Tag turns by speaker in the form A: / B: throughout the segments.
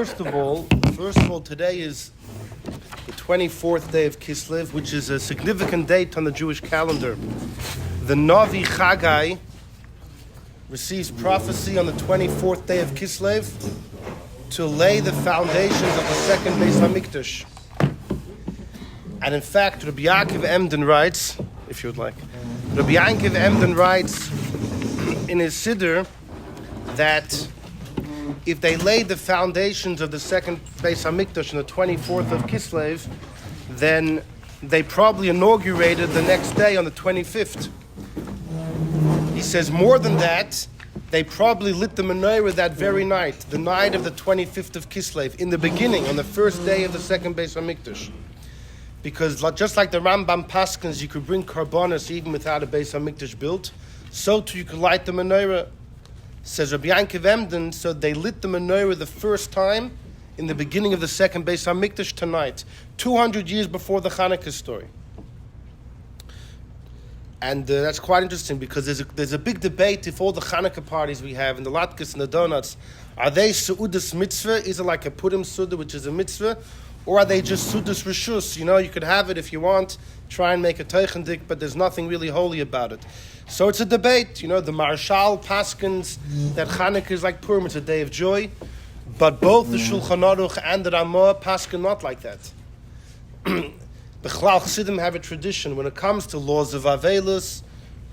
A: first of all, today is the 24th day of Kislev, which is a significant date on the Jewish calendar. The Navi Chagai receives prophecy on the 24th day of Kislev to lay the foundations of the second Beis HaMikdash. And in fact, Rabbi Akiva Emden writes, if you would like, Rabbi Akiva Emden writes in his Siddur that if they laid the foundations of the second Beis HaMikdash on the 24th of Kislev, then they probably inaugurated the next day on the 25th. He says more than that, they probably lit the menorah that very night, the night of the 25th of Kislev, in the beginning, on the first day of the second Beis HaMikdash. Because just like the Rambam paskins, you could bring karbonos even without a Beis HaMikdash built, so too you could light the menorah. Says Rabbi Akiva Emden, so they lit the menorah the first time in the beginning of the second Beis HaMikdash tonight, 200 years before the Chanuka story. And that's quite interesting because there's a big debate if all the Chanuka parties we have and the latkes and the donuts, are they Su'udas mitzvah? Is it like a Purim Suda, which is a mitzvah? Or are they just Sudas Rishus? You know, you could have it if you want, try and make a teichendik, but there's nothing really holy about it. So it's a debate. You know, the Marshal paskins that Chanukah is like Purim, it's a day of joy. But both the Shulchan Aruch and the Ramah paskin not like that. The Chlal Chassidim have a tradition. When it comes to laws of Avelus,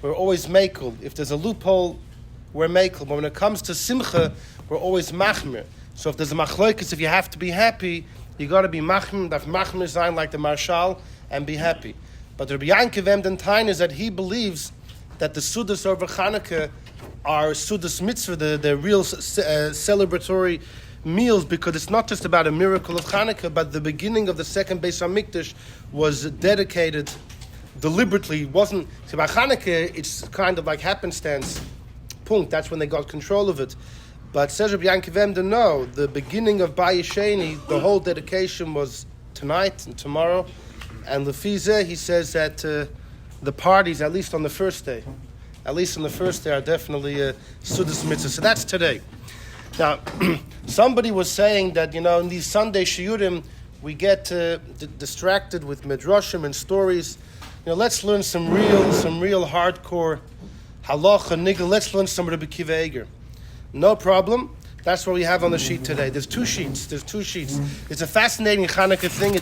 A: we're always mekel. If there's a loophole, we're mekel. But when it comes to Simcha, we're always machmir. So if there's a machloikus, if you have to be happy, you got to be machmir, that machmir sign like the Marshal, and be happy. But Rabbi Akiva Emden Tain is that he believes that the Sudas over Chanukah are Sudas mitzvah, the real celebratory meals, because it's not just about a miracle of Chanukah, but the beginning of the second Beis HaMikdash was dedicated deliberately. It wasn't, so by Chanukah, it's kind of like happenstance. Punkt. That's when they got control of it. But says Rabbi Akiva Emden, no, the beginning of Bayesheni, the whole dedication was tonight and tomorrow. And Lefizeh, he says that the parties, at least on the first day, are definitely Sudas Mitzvah. So that's today. Now, somebody was saying that, in these Sunday shiurim, we get distracted with midrashim and stories. Let's learn some real hardcore halacha nigel. Let's learn some Rabbi Akiva Eiger. No problem. That's what we have on the sheet today. There's two sheets. It's a fascinating Chanukah thing.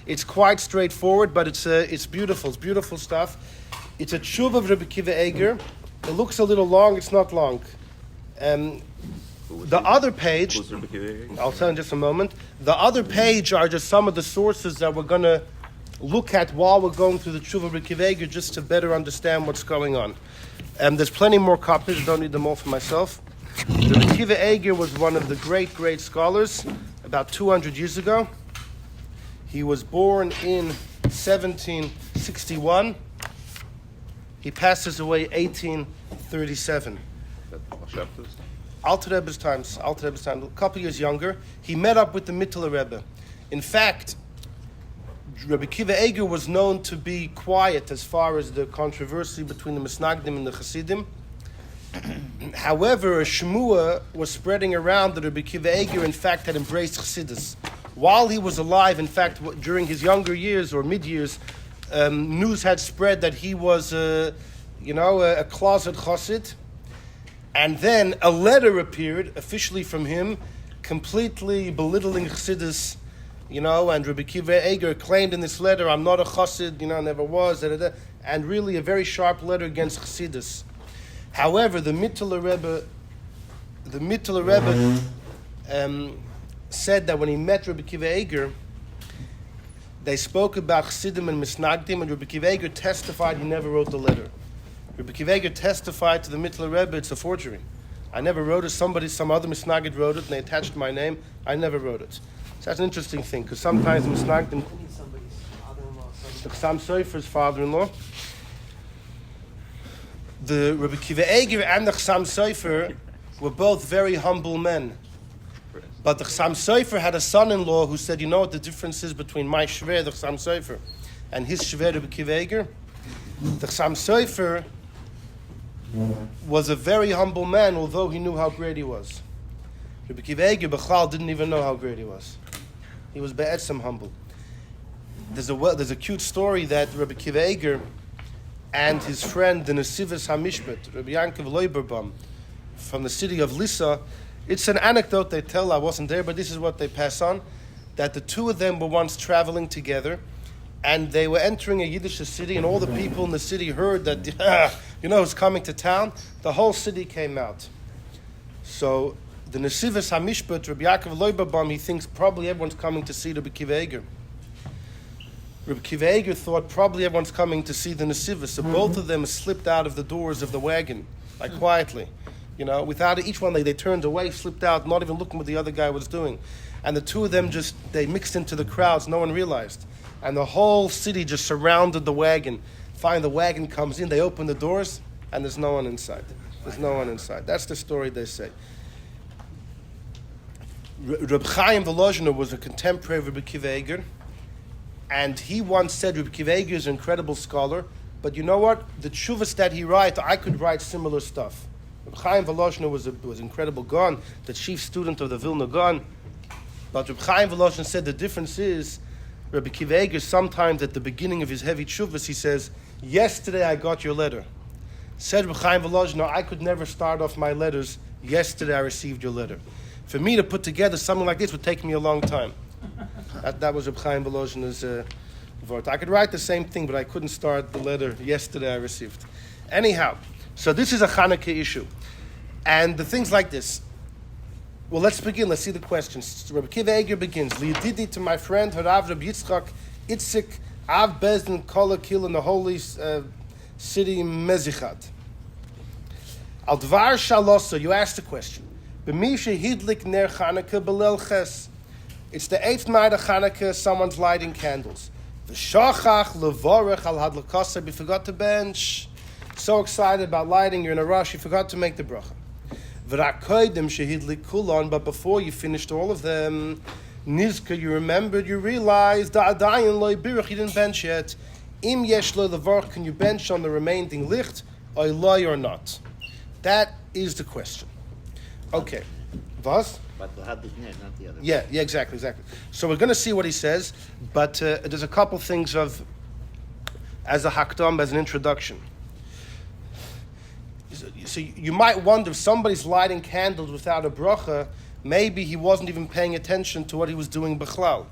A: It's quite straightforward, but it's beautiful. It's beautiful stuff. It's a tshuva of Rabbi Akiva Eiger. It looks a little long. It's not long. The other page, I'll tell you in just a moment. The other page are just some of the sources that we're going to look at while we're going through the tshuva of Rabbi Akiva Eiger, just to better understand what's going on. There's plenty more copies. I don't need them all for myself. Rabbi Akiva Eiger was one of the great scholars about 200 years ago. He was born in 1761. He passes away 1837. Alter Rebbe's times, a couple years younger. He met up with the Mittler Rebbe. In fact, Rabbi Akiva Eiger was known to be quiet as far as the controversy between the Misnagdim and the Chassidim. However, a shmua was spreading around that Rabbi Akiva Eiger, in fact, had embraced Chassidus. While he was alive, in fact, during his younger years or mid-years, news had spread that he was, a closet chassid. And then a letter appeared, officially from him, completely belittling Chassidus, and Rabbi Akiva Eiger claimed in this letter, I'm not a chassid, never was, and really a very sharp letter against Chassidus. However, the Mittler Rebbe said that when he met Rabbi Akiva Eiger, they spoke about Chassidim and Misnagdim, and Rabbi Akiva Eiger testified he never wrote the letter. Rabbi Akiva Eiger testified to the Mittler Rebbe, it's a forgery. I never wrote it. Some other Misnagid wrote it, and they attached my name. I never wrote it. So that's an interesting thing, because sometimes Misnagdim... The Chassam Sofer's father-in-law. The Rabbi Akiva Eiger and the Chassam Sofer were both very humble men. But the Chassam Sofer had a son-in-law who said, you know what the difference is between my shver, the Chassam Sofer, and his shver, Rabbi Akiva Eiger? The Chassam Sofer was a very humble man, although he knew how great he was. Rabbi Akiva Eiger Bechal didn't even know how great he was. He was be'etzem humble. There's a cute story that Rabbi Akiva Eiger and his friend, the Sfas Hamishpat, Rabbi Yankov Loiberbam, from the city of Lissa. It's an anecdote they tell. I wasn't there, but this is what they pass on. That the two of them were once traveling together, and they were entering a Yiddish city, and all the people in the city heard that, who's coming to town. The whole city came out. So the Sfas Hamishpat, Rabbi Yaakov Loiberbam, he thinks probably everyone's coming to see Rabbi Akiva Eiger. Rabbi Akiva Eiger thought probably everyone's coming to see the Sfas, so both of them slipped out of the doors of the wagon, like quietly. Without each one, they turned away, slipped out, not even looking what the other guy was doing. And the two of them they mixed into the crowds, no one realized. And the whole city just surrounded the wagon. Finally, the wagon comes in, they open the doors, and there's no one inside. There's no one inside. That's the story they say. Reb Chaim Volozhiner was a contemporary of Rabbi Akiva Eiger, and he once said Rabbi Akiva Eiger is an incredible scholar, but you know what? The tshuvas that he writes, I could write similar stuff. Reb Chaim Volozhiner was an incredible Gaon, the chief student of the Vilna Gaon. But Reb Chaim Volozhiner said the difference is, Rabbi Akiva Eiger, sometimes at the beginning of his heavy tshuvas, he says, yesterday I got your letter. Said Reb Chaim Volozhiner, I could never start off my letters, yesterday I received your letter. For me to put together something like this would take me a long time. That was Reb Chaim Volozhiner's word. I could write the same thing, but I couldn't start the letter yesterday I received. Anyhow, so this is a Chanuka issue. And the things like this. Well, let's begin. Let's see the questions. Rabbi Akiva Eiger begins. Li'yididi, to my friend, Harav Rabbi Yitzchak, Itzik, Av Bezdin, Kol Akil, in the holy city, Mezichad. Al Dvar Shalosa, you asked the question. B'misha hidlik ner Chanukah belel ches. It's the 8th night of Chanukah, someone's lighting candles. V'shachach levorech al hadlakasa, you forgot to bench. So excited about lighting, you're in a rush, you forgot to make the bracha. V'rakoidim shehidlik kulon, but before you finished all of them, nizka, you remembered, you realized, da'adayin loy birach, you didn't bench yet. Im yesh lo levorech, can you bench on the remaining licht, or loy or not? That is the question. Okay. Was?
B: But the had not the other.
A: Yeah, exactly. So we're going to see what he says, but there's a couple things as a hakdam, as an introduction. So you might wonder if somebody's lighting candles without a bracha, maybe he wasn't even paying attention to what he was doing bichlal.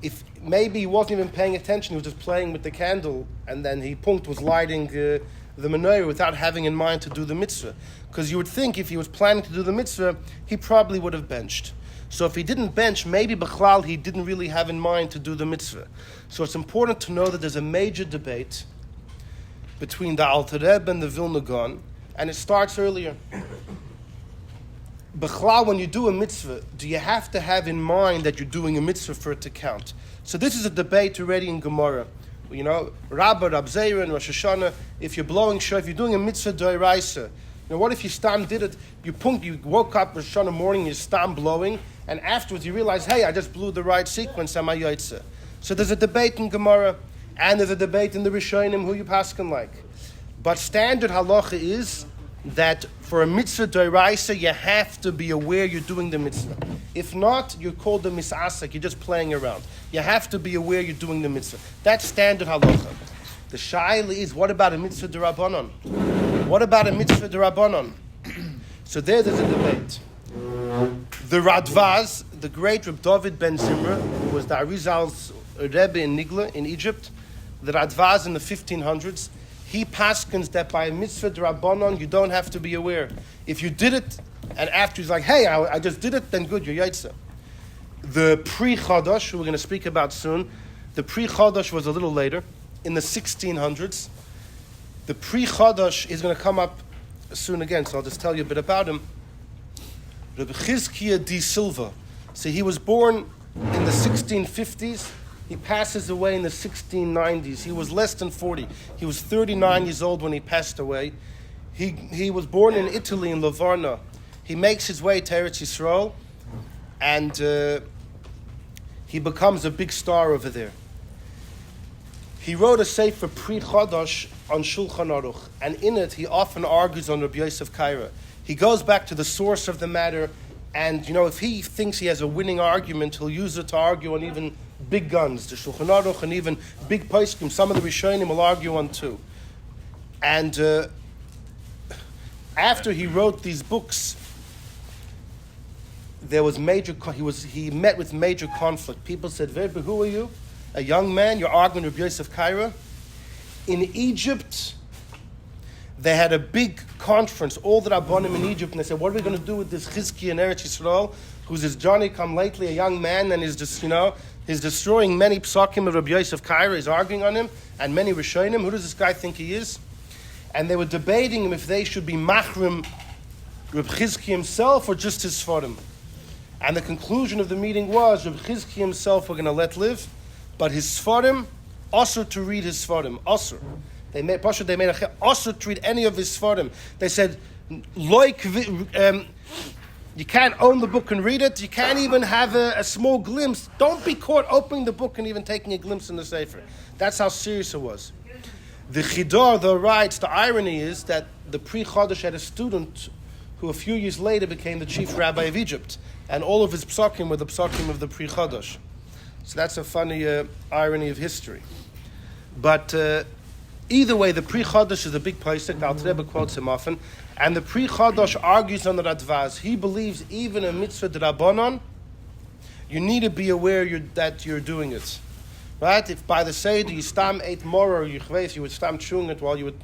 A: If maybe he wasn't even paying attention, he was just playing with the candle, and then he was lighting the menorah without having in mind to do the mitzvah. Because you would think if he was planning to do the mitzvah, he probably would have benched. So if he didn't bench, maybe bichlal he didn't really have in mind to do the mitzvah. So it's important to know that there's a major debate between the Alter Rebbe and the Vilna Gaon, and it starts earlier. Bichlal, when you do a mitzvah, do you have to have in mind that you're doing a mitzvah for it to count? So this is a debate already in Gemara. Rabbah, Rab Zeira, and Rosh Hashanah, if you're blowing shofar, if you're doing a mitzvah d'oraisa, what if you stam did it, you woke up Rosh Hashanah morning, you stam blowing, and afterwards you realize, hey, I just blew the right sequence, am I yotzeh? So there's a debate in Gemara, and there's a debate in the Rishonim, who you paskin like. But standard halacha is that for a mitzvah d'oraisa, you have to be aware you're doing the mitzvah. If not, you're called the misasak, you're just playing around. You have to be aware you're doing the mitzvah. That's standard halacha. The shaila is, what about a mitzvah d'Rabbanon? What about a mitzvah d'Rabbanon? So there's a debate. The Radvaz, the great Reb David ben Zimra, who was the Arizal's Rebbe in Nigla, in Egypt, the Radvaz in the 1500s, he paskins that by a mitzvah d'Rabbanon, you don't have to be aware. If you did it, and after he's like, hey, I just did it, then good, you're yaitza. The pre-Chodosh, who we're going to speak about soon, the pre-Chodosh was a little later, in the 1600s. The pre-Chodosh is going to come up soon again, so I'll just tell you a bit about him. Rabbi Chizkiah di Silva. So he was born in the 1650s. He passes away in the 1690s. He was less than 40. He was 39 years old when he passed away. He was born in Italy, in Livorno. He makes his way to Eretz Yisrael, and he becomes a big star over there. He wrote a sefer pre-Chodosh on Shulchan Aruch, and in it he often argues on Rabbi Yosef Kaira. He goes back to the source of the matter, And, if he thinks he has a winning argument, he'll use it to argue on even big guns, the Shulchan Aruch, and even big poskim. Some of the Rishonim will argue on too. And after he wrote these books, there was he met with major conflict. People said, "Verbe, who are you? A young man? You're arguing with Yosef Kaira?" In Egypt, they had a big conference, all the Rabbanim in Egypt, and they said, "What are we going to do with this Chizki in Eretz Yisrael, who's this Johnny come lately, a young man, and is just, he's destroying many psakim of Rabbi Yosef Kaira, he's arguing on him, and many Rishonim. Who does this guy think he is?" And they were debating him if they should be machrim Reb Chizki himself or just his Sfarim. And the conclusion of the meeting was Reb Chizki himself we're going to let live, but his Sfarim, also to read his Sfarim, also. They made a also to read any of his Sfarim. They said, you can't own the book and read it. You can't even have a small glimpse. Don't be caught opening the book and even taking a glimpse in the Sefer. That's how serious it was. The Chidor, though, writes, the irony is that the Pri Chodesh had a student who a few years later became the chief rabbi of Egypt. And all of his psakim were the psakim of the Pri Chodesh. So that's a funny irony of history. But either way, the Pri Chodesh is a big pasuk. The Alter Rebbe quotes him often. And the Pri Chodesh argues on the Radvaz. He believes even a mitzvah d'Rabbanon, you need to be aware that you're doing it. Right? If by the Seder you stam ate more or you would stam chewing it while you would,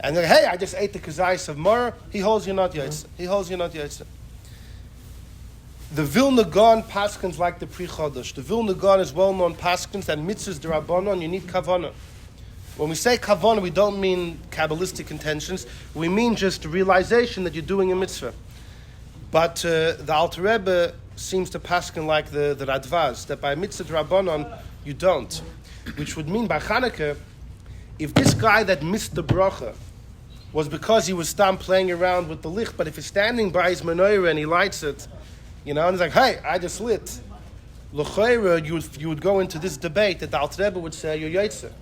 A: and then, hey, I just ate the kazayis of more, he holds you not yetzer. He holds you not yetzer. The Vilna Gaon paskins like the Pri Chodesh. The Vilna Gaon is well-known paskins that mitzvahs d'Rabbanon, you need kavanah. When we say kavanah, we don't mean Kabbalistic intentions. We mean just the realization that you're doing a mitzvah. But the Alter Rebbe seems to paskin like the Radvaz, that by mitzvah d'Rabbanon, you don't. Which would mean by Chanuka, if this guy that missed the bracha was because he was stam playing around with the licht, but if he's standing by his menorah and he lights it, and he's like, hey, I just lit. L'chayra, you would go into this debate that the Alter Rebbe would say you're yotzer.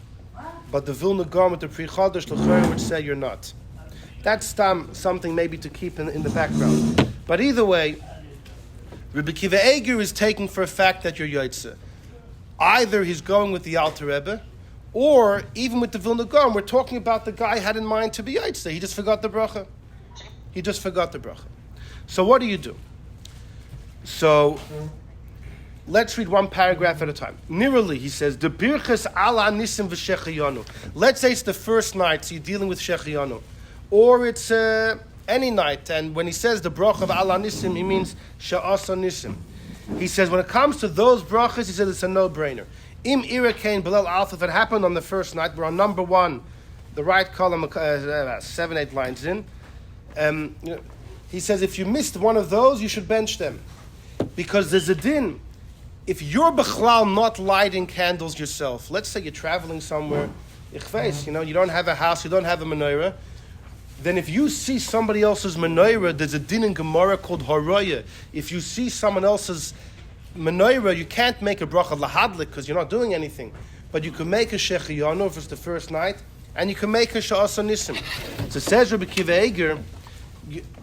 A: But the Vilna Gaon with the Pri Chodesh, l'chayra would say you're not. That's something maybe to keep in the background. But either way, Rabbi Akiva Eiger is taking for a fact that you're yotzer. Either he's going with the Alter Rebbe, or even with the Vilna Gaon, we're talking about the guy had in mind to be yotzer. He just forgot the bracha. So what do you do? So let's read one paragraph at a time. Nirali, he says, the birchas ala nisim v'shechayanu. Let's say it's the first night, so you're dealing with shechayanu. Or it's any night, and when he says the bracha of ala nisim, he means sha'asa nisim. He says when it comes to those brachas, he says it's a no-brainer. Im irakain belel alpha, if it happened on the first night, we're on number 1, the right column, 7-8 lines in. He says if you missed one of those, you should bench them. Because there's a din. If you're b'chlal not lighting candles yourself, let's say you're traveling somewhere, you don't have a house, you don't have a menorah, then if you see somebody else's menorah, there's a din in Gemara called horoya. If you see someone else's menorah, you can't make a bracha lahadlik because you're not doing anything. But you can make a shechiyanu if it's the first night, and you can make a sha'asa nisim. So says Rabbi Akiva Eiger,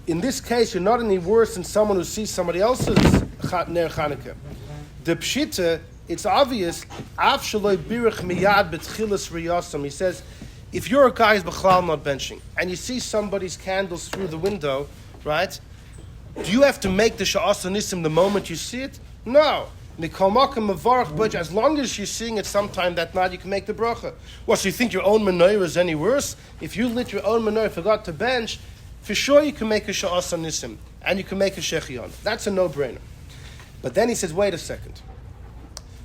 A: in this case, you're not any worse than someone who sees somebody else's ner Chanukah. The pshita, it's obvious. Av shaloi birich miyad betchilas riyasam. He says, if you're a guy who's b'chlal not benching, and you see somebody's candles through the window, right? Do you have to make the sha'asa nisim the moment you see it? No. But as long as you're seeing it sometime that night, you can make the bracha. What, so you think your own menorah is any worse? If you lit your own menorah, forgot to bench, for sure you can make a sha'asa nisim, and you can make a shechion. That's a no-brainer. But then he says, wait a second.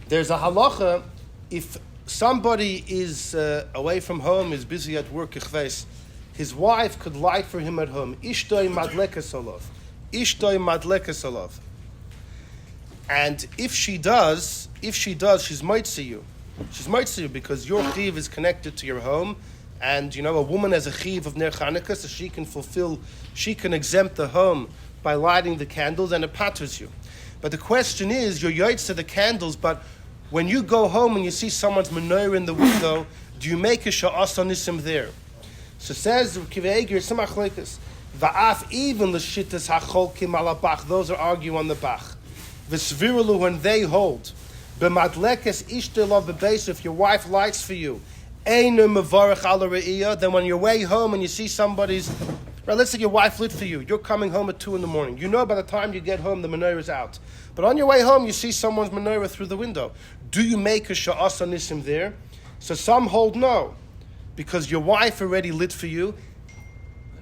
A: There's a halacha, if somebody is away from home, is busy at work, his wife could light for him at home. Ishtoi madlekas olav. Ishtoi madlekas olav. And if she does, she's mitzvah you. She's mitzvah you because your chiv is connected to your home, and a woman has a chiv of ner Chanukah, so she can exempt the home by lighting the candles, and it patters you. But the question is, you're yotzeh the candles, but when you go home and you see someone's menorah in the window, do you make a sha'asa nisim there? So says Akiva Eiger, some achleikus. Va'af even l'shittas hacholkim ala bach. Those are arguing on the bach. V'sviralu, when they hold. B'madlekes ishtelov b'beis, if your wife lights for you. Einu mevarech ala re'iyah. Then when you're way home and you see somebody's, right, let's say your wife lit for you. You're coming home at 2 a.m. You know by the time you get home the menorah is out. But on your way home you see someone's menorah through the window. Do you make a sha'asa nisim there? So some hold no, because your wife already lit for you,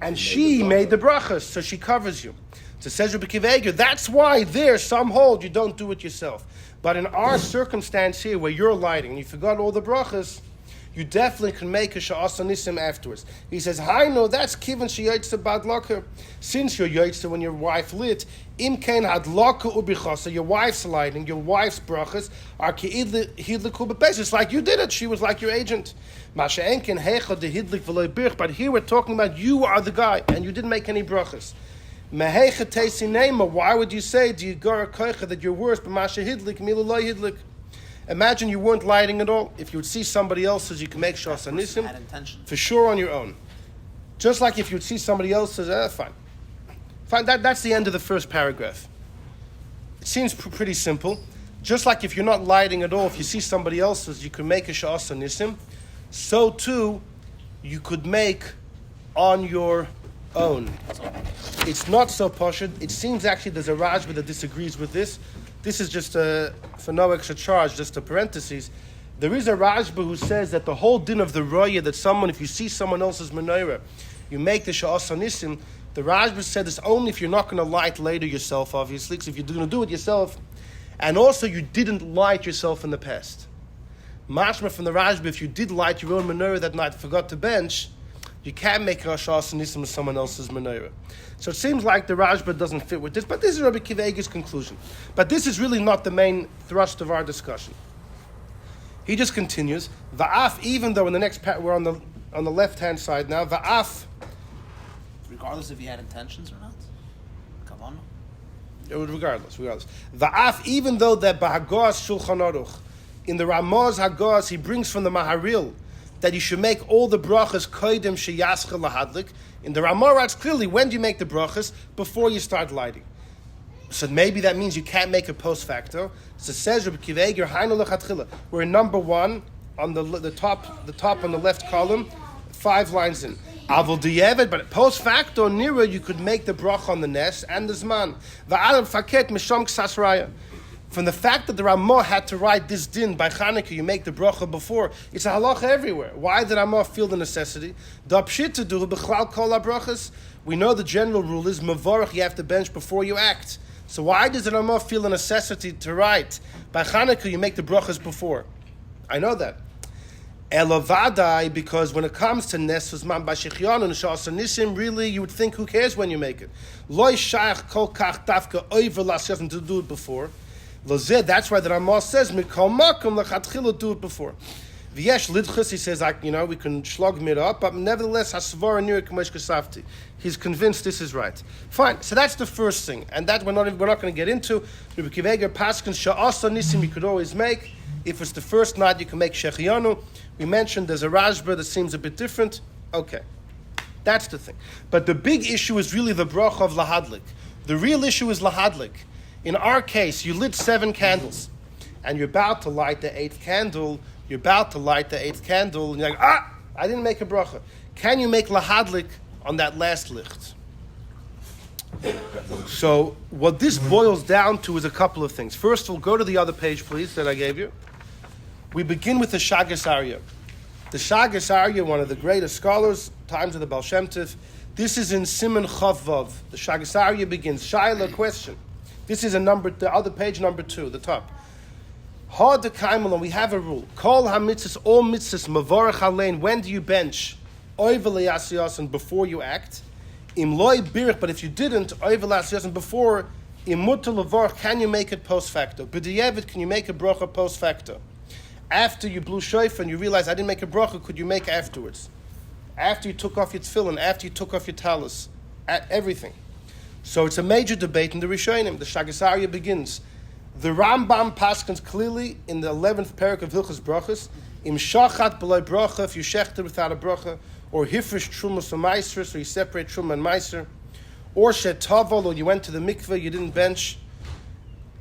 A: and she made the brachas, so she covers you. So says Rabbi Akiva Eiger, that's why there some hold you don't do it yourself. But in our circumstance here, where you're lighting and you forgot all the brachas, you definitely can make a sha'asa nisim afterwards. He says, "Hi, no, that's kivan sheyaitza bad locker. Since you're yaitza when your wife lit, im kain had locker ubichasa. Your wife's lighting, your wife's brachas are hidliku b'beis. It's like you did it. She was like your agent. Masha enken hecha de hidlik v'loy birch. But here we're talking about you are the guy and you didn't make any brachas. Mehecha teisi nema. Why would you say do you gar koicha that you're worse? But masha hidlik milu loy hidlik." Imagine you weren't lighting at all. If you would see somebody else's, you can make shas anisim for sure on your own. Just like if you would see somebody else's, fine. That's the end of the first paragraph. It seems pretty simple. Just like if you're not lighting at all, if you see somebody else's, you can make a shas anisim. So too, you could make on your own. It's not so poshut. It seems actually there's a Rajba that disagrees with this. This is just for no extra charge, just a parenthesis. There is a Rajba who says that the whole din of the roya, that someone, if you see someone else's menorah, you make the sha'as anisim. The Rajba said this only if you're not going to light later yourself, obviously, because if you're going to do it yourself, and also you didn't light yourself in the past. Mashma from the Rajba, if you did light your own menorah that night, forgot to bench, you can't make a sha'as anisim with someone else's menorah. So it seems like the Rajba doesn't fit with this, but this is Rabbi Akiva Eiger's conclusion. But this is really not the main thrust of our discussion. He just continues, Va'af, even though in the next part, we're on the left-hand side now, Va'af.
B: Regardless if he had intentions or not? Kavanah?
A: Regardless. Va'af, even though that Bahagos Shulchan Aruch, in the Ramaz Hagos, he brings from the Maharil, that you should make all the brachas koidem sheyascha lahadlik. In the Ramah writes clearly, when do you make the brachas? Before you start lighting. So maybe that means you can't make a post facto. So it says Rabbi Akiva Eiger, hainu lechatchila. We're in number 1 on the top on the left column, 5 lines in. Avol diyevet, but post facto nira you could make the bracha on the nes and the zman. Va'alam faket misham ksas raya. From the fact that the Ramah had to write this din by Chanuka, you make the bracha before, it's a halacha everywhere. Why did Ramah feel the necessity? We know the general rule is mevorach, you have to bench before you act. So why does the Ramah feel the necessity to write by Chanuka, you make the brachas before? I know that. Elavadai, because when it comes to Nesvus Man Bashichyanu and Shas Nisim, really you would think who cares when you make it? Loi Shaykh Kol Kach Dafka Oiver Lasyasim to do it before. That's why the Ramah says, Mikol Makom Lechatchila, do it before. V'yesh Lidchus, he says, we can shlog mir up, but nevertheless, Hasvara Nir Kamesh Kasafti. He's convinced this is right. Fine, so that's the first thing, and that we're not going to get into. Rabbi Akiva Eiger Paskin Sha'asa Nisim you could always make. If it's the first night, you can make Shechianu. We mentioned there's a Rajba that seems a bit different. Okay, that's the thing. But the big issue is really the bracha of Lahadlik. The real issue is Lahadlik. In our case, you lit 7 candles, and you're about to light the 8th candle. You're about to light the 8th candle, and you're like, I didn't make a bracha. Can you make lahadlik on that last licht? So what this boils down to is a couple of things. First, we'll go to the other page, please, that I gave you. We begin with the Shagas Aryeh. The Shagas Aryeh, one of the greatest scholars, times of the Baal Shem Tov. This is in Siman Chav Vav. The Shagas Aryeh begins. Shaila, question. This is the other page, number 2, the top. Ha de Kaimel, we have a rule. Kol ha-mitzvahs, all mitzvahs, mavorach alein. When do you bench? Oivel yasiyasan, before you act. Im loy birch, but if you didn't, oivel yasiyasan, before, im mutter levorach, can you make it post facto? B'diyevet, can you make a bracha post facto? After you blew shofar and you realize I didn't make a bracha, could you make afterwards? After you took off your tefillin, after you took off your talis, everything. So it's a major debate in the Rishonim. The Shagas Aryeh begins. The Rambam paskins clearly in the 11th parak of Hilchos Brachos, im shachat b'loy bracha, if you shechted without a bracha, or hifrish trumas or meiser, so you separate truma and meiser. or shetavel, or you went to the mikveh, you didn't bench.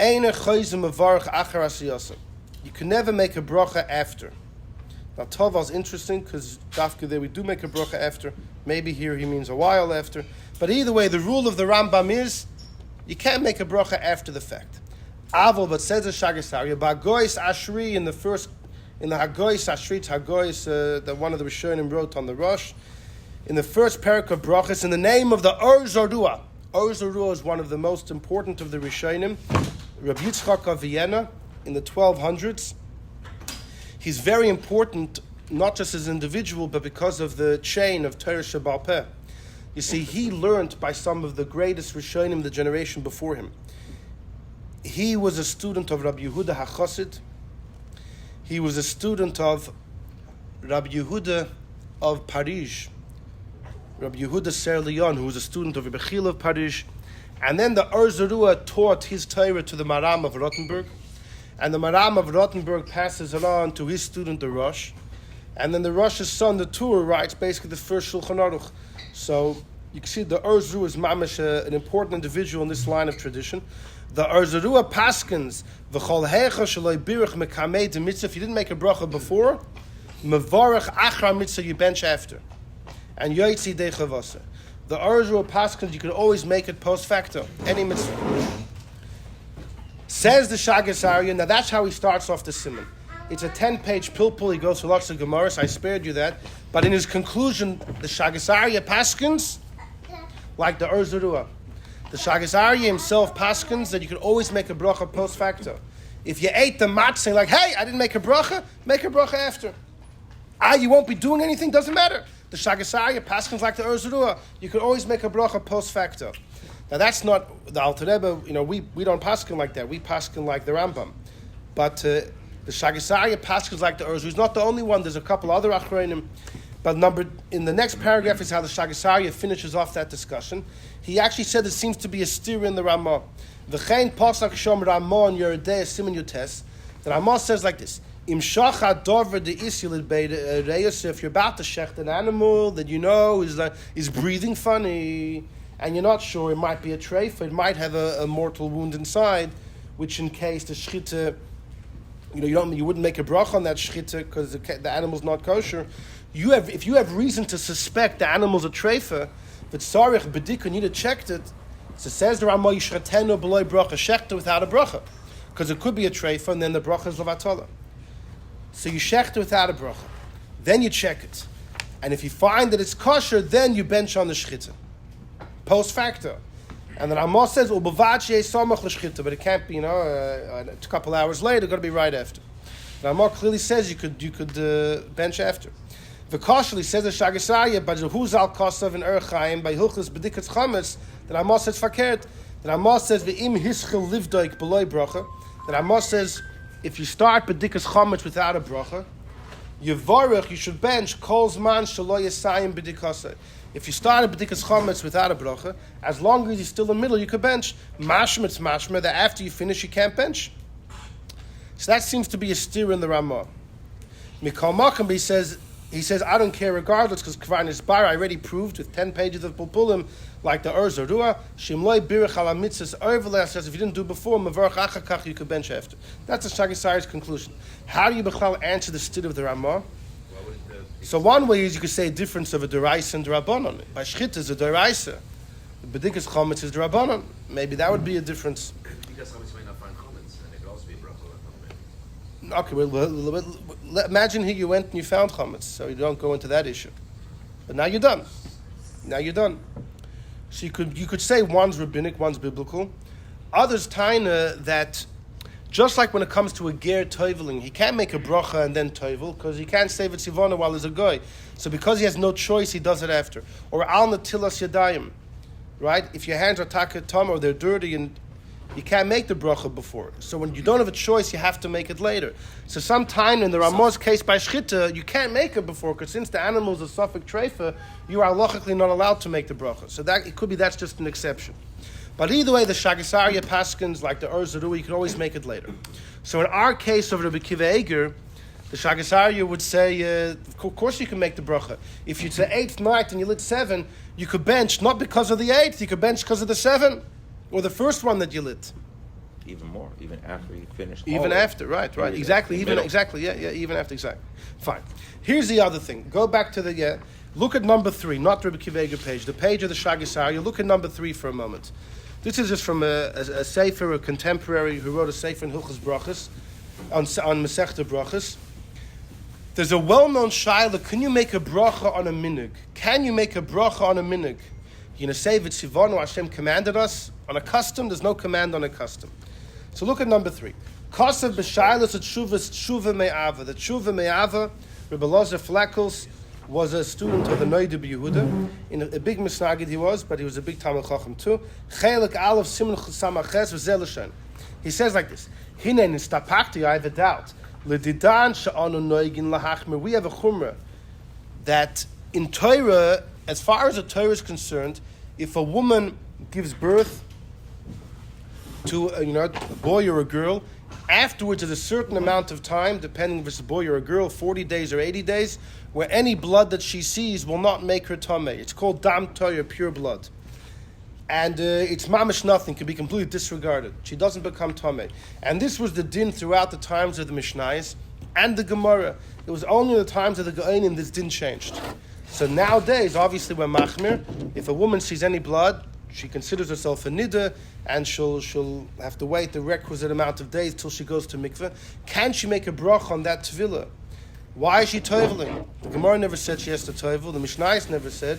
A: Eine chayzim mevarach achar asiyasa. You can never make a bracha after. Now tavel is interesting because dafka there we do make a bracha after. Maybe here he means a while after. But either way, the rule of the Rambam is you can't make a bracha after the fact. Aval, but says the Shagasarya, Bagois Ashri in the Hagois Ashrit Hagois that one of the Rishonim wrote on the Rosh, in the first parak of brachas, in the name of the Or Zorua. Or Zorua is one of the most important of the Rishonim, Rabbi Yitzchak of Vienna in the 1200s. He's very important, not just as an individual, but because of the chain of Torah Shebal Peh. You see, he learned by some of the greatest Rishonim the generation before him. He was a student of Rabbi Yehuda HaChassid. He was a student of Rabbi Yehuda of Paris, Rabbi Yehuda Ser Leon, who was a student of Rabbi Chil of Paris. And then the Or Zorua taught his Torah to the Maram of Rottenburg. And the Maram of Rottenburg passes it on to his student, the Rosh. And then the Rosh's son, the Tur, writes basically the first Shulchan Aruch. So you can see the Or Zorua is mamash an important individual in this line of tradition. The Or Zorua paskins v'chol heicha shaloi birach mekamei de mitzvah. If you didn't make a bracha before, mevarach achar mitzvah, you bench after. And yoitzi de chavasa. The Or Zorua paskins, you could always make it post facto, any mitzvah. Says the Shagasarya, now that's how he starts off the simon. It's a 10-page pilpul, he goes through lots of Gemaras, I spared you that. But in his conclusion, the Shagasarya paskins, like the Or Zorua. The Shagasarya himself paskins that you can always make a bracha post facto. If you ate the matzah, like, hey, I didn't make a bracha after. You won't be doing anything, doesn't matter. The Shagasarya paskins like the Or Zorua, you can always make a bracha post facto. Now that's not the Alter Rebbe, we don't paskin like that. We paskin like the Rambam. But the Shagasarya paskins like the Or Zorua. He's not the only one. There's a couple other achronim. But in the next paragraph is how the Shagasarya finishes off that discussion. He actually said there seems to be a stir in the Ramah. V'chein pasak shom Ramah on Yeridei Siman Yutes. The Ramah says like this: Im shacha dover de isil beireyos. If you're about to shecht an animal that you know is breathing funny, and you're not sure, it might be a treifa, it might have a mortal wound inside, which in case the shchita, you wouldn't make a bracha on that shchita because the animal's not kosher. If you have reason to suspect the animal's a treifa, but sarich bedika, you need to check it. So says the Ramah, yishratenu b'loy bracha, shechta without a bracha, because it could be a treifa and then the bracha is levatala. So you shechta without a bracha, then you check it, and if you find that it's kosher, then you bench on the shchita. Post facto. And then Ramah says, but it can't be, a couple hours later, got to be right after. Ramah clearly says you could bench after. V'kashli says the Shagasarya, but who's al kosav in Erchaim by Hilchus B'dikas Chametz, that Ramah says fakert. That Ramah says v'im hischel livdoik b'loy bracha. That Ramah says if you start B'dikas Chametz without a bracha, Yevarech, you should bench kol zman shelo yesayim b'dikasei. If you start a b'dikas chametz without a bracha, as long as you're still in the middle, you could bench. Mashma, that after you finish, you can't bench. So that seems to be a steer in the Ramah. Mikal Makambi he says, I don't care regardless, because Kvar Nisbar, I already proved with 10 pages of Pulpulim, like the Or Zorua, Shimloi Birach ala mitzvahs overlay, says if you didn't do before, Mavarach achakach, you could bench after. That's the Shagasarya's conclusion. How do you Bechal answer the steer of the Ramah? So one way is you could say a difference of a deraisa and drabanan. By shchita is a deraisa. The b'dikas chametz is drabanan. Maybe that would be a difference.
C: Because chametz might not find chametz, and it could also be a bracha.
A: Okay, well, imagine here you went and you found chametz, so you don't go into that issue. But now you're done. So you could say one's rabbinic, one's biblical. Others taina that just like when it comes to a ger toiveling, he can't make a bracha and then toivel because he can't save a tzivona while he's a goy. So because he has no choice, he does it after. Or al natilas yadayim, right? If your hands are takatam or they're dirty and you can't make the bracha before. So when you don't have a choice, you have to make it later. So sometime in the Ramah's case by shchita, you can't make it before because since the animal is a suffix treifa, you are logically not allowed to make the bracha. So that it could be that's just an exception. But either way, the Shagasarya paskins, like the Or Zorua, you can always make it later. So in our case of Rabbi Akiva Eiger, the Shagasarya would say, of course you can make the bracha. If it's the 8th night and you lit 7, you could bench not because of the 8th, you could bench because of the 7, or the first one that you lit.
D: Even more, even after you finished.
A: Even after, right, exactly, even after, exactly. Fine. Here's the other thing. Go back to the, look at number 3, not the Rebbe Akiva Eiger page, the page of the Shagisar. You look at number 3 for a moment. This is just from a sefer, a contemporary who wrote a sefer in Hilchos Brachos, on Masechta Brachos. There's a well-known shaila, can you make a bracha on a minig? Can you make a bracha on a minig? You're going to say, V'tzivonu, Hashem commanded us. On a custom, there's no command on a custom. So look at number 3. Kosev b'shailas tshuva me'ava. The tshuva me'ava, Rebbe Elazar Fleckels, was a student of the Noida B'Yehuda. In a big misnagid he was, but he was a big Talmud Chacham too. Chelik Aleph Siman Samaches v'Zeleshen. He says like this: Hinen istapakti, I have a doubt. L'didan she'anu noigin lahachmer. We have a chumrah that in Torah, as far as the Torah is concerned, if a woman gives birth to a boy or a girl, afterwards there's a certain amount of time, depending if it's a boy or a girl, 40 days or 80 days, where any blood that she sees will not make her tameh. It's called dam Torah, pure blood. And it's mamish nothing, can be completely disregarded. She doesn't become tameh. And this was the din throughout the times of the Mishnayos and the Gemara. It was only the times of the Geonim this din changed. So nowadays, obviously we're machmir. If a woman sees any blood, she considers herself a nida, and she'll have to wait the requisite amount of days till she goes to mikveh. Can she make a bracha on that tevilah? Why is she toiveling? The Gemara never said she has to toivel. The Mishnayos never said.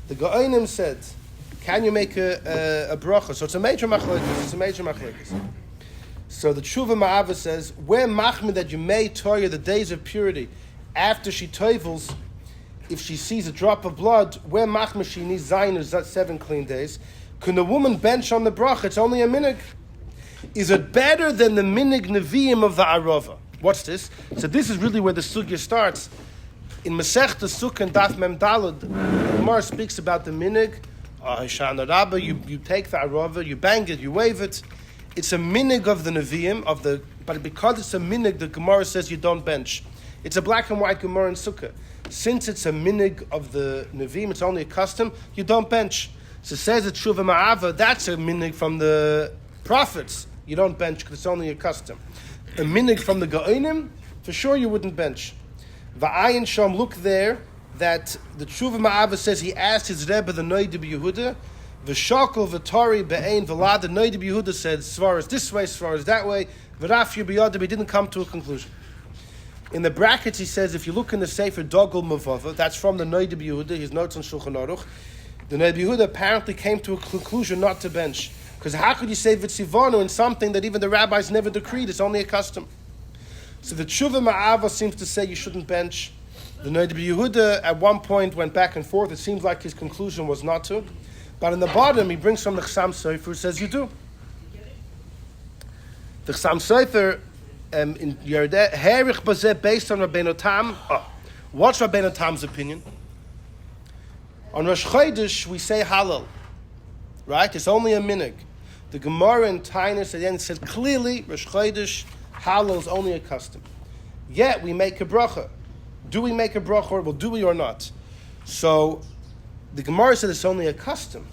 A: The Geonim said, can you make a bracha? So it's a major machlokes. So the Tshuva Ma'ava says, where machmir that you may Torah the days of purity after she toivels, if she sees a drop of blood, where machmir she needs zayin or 7 clean days. Can a woman bench on the bracha? It's only a minig. Is it better than the minig neviim of the Arava? What's this? So this is really where the sugya starts. In Masechta Sukkah and Daf Mem Daled, the Gemara speaks about the minig. Hishana Rabba, you take the Arava, you bang it, you wave it. It's a minig of the neviim but because it's a minig, the Gemara says you don't bench. It's a black and white Gemara in Sukkah. Since it's a minig of the neviim, it's only a custom. You don't bench. So it says it's Tshuva Ma'ava, that's a minig from the prophets. You don't bench because it's only a custom. A minig from the Geonim, for sure you wouldn't bench. Va'ayin Shom, look there, that the Tshuva Ma'ava says he asked his Rebbe, the Noida B'Yehuda, V'shokol v'tori be'ein v'lad, the Noida B'Yehuda said, Sfar is this way, Sfar is that way, V'rafyu b'yodem, he didn't come to a conclusion. In the brackets he says, if you look in the Sefer Dogel Mavava, that's from the Noida B'Yehuda, his notes on Shulchan Aruch, the Noida B'Yehuda apparently came to a conclusion not to bench. Because how could you say V'tzivonu in something that even the rabbis never decreed? It's only a custom. So the Tshuva Ma'ava seems to say you shouldn't bench. The Noida B'Yehuda at one point went back and forth. It seems like his conclusion was not to. But in the bottom, he brings from the Chassam Sofer who says you do. The Chassam Sofer in Yerdeh, Herich Bazeh, based on Rabbeinu Tam. What's Rabbeinu Tam's opinion? On Rosh Chodesh, we say halal. Right? It's only a minig. The Gemara in Tainus at the end says clearly, Rosh Chodesh, halal is only a custom. Yet we make a bracha. Do we make a bracha, or do we or not? So the Gemara said it's only a custom.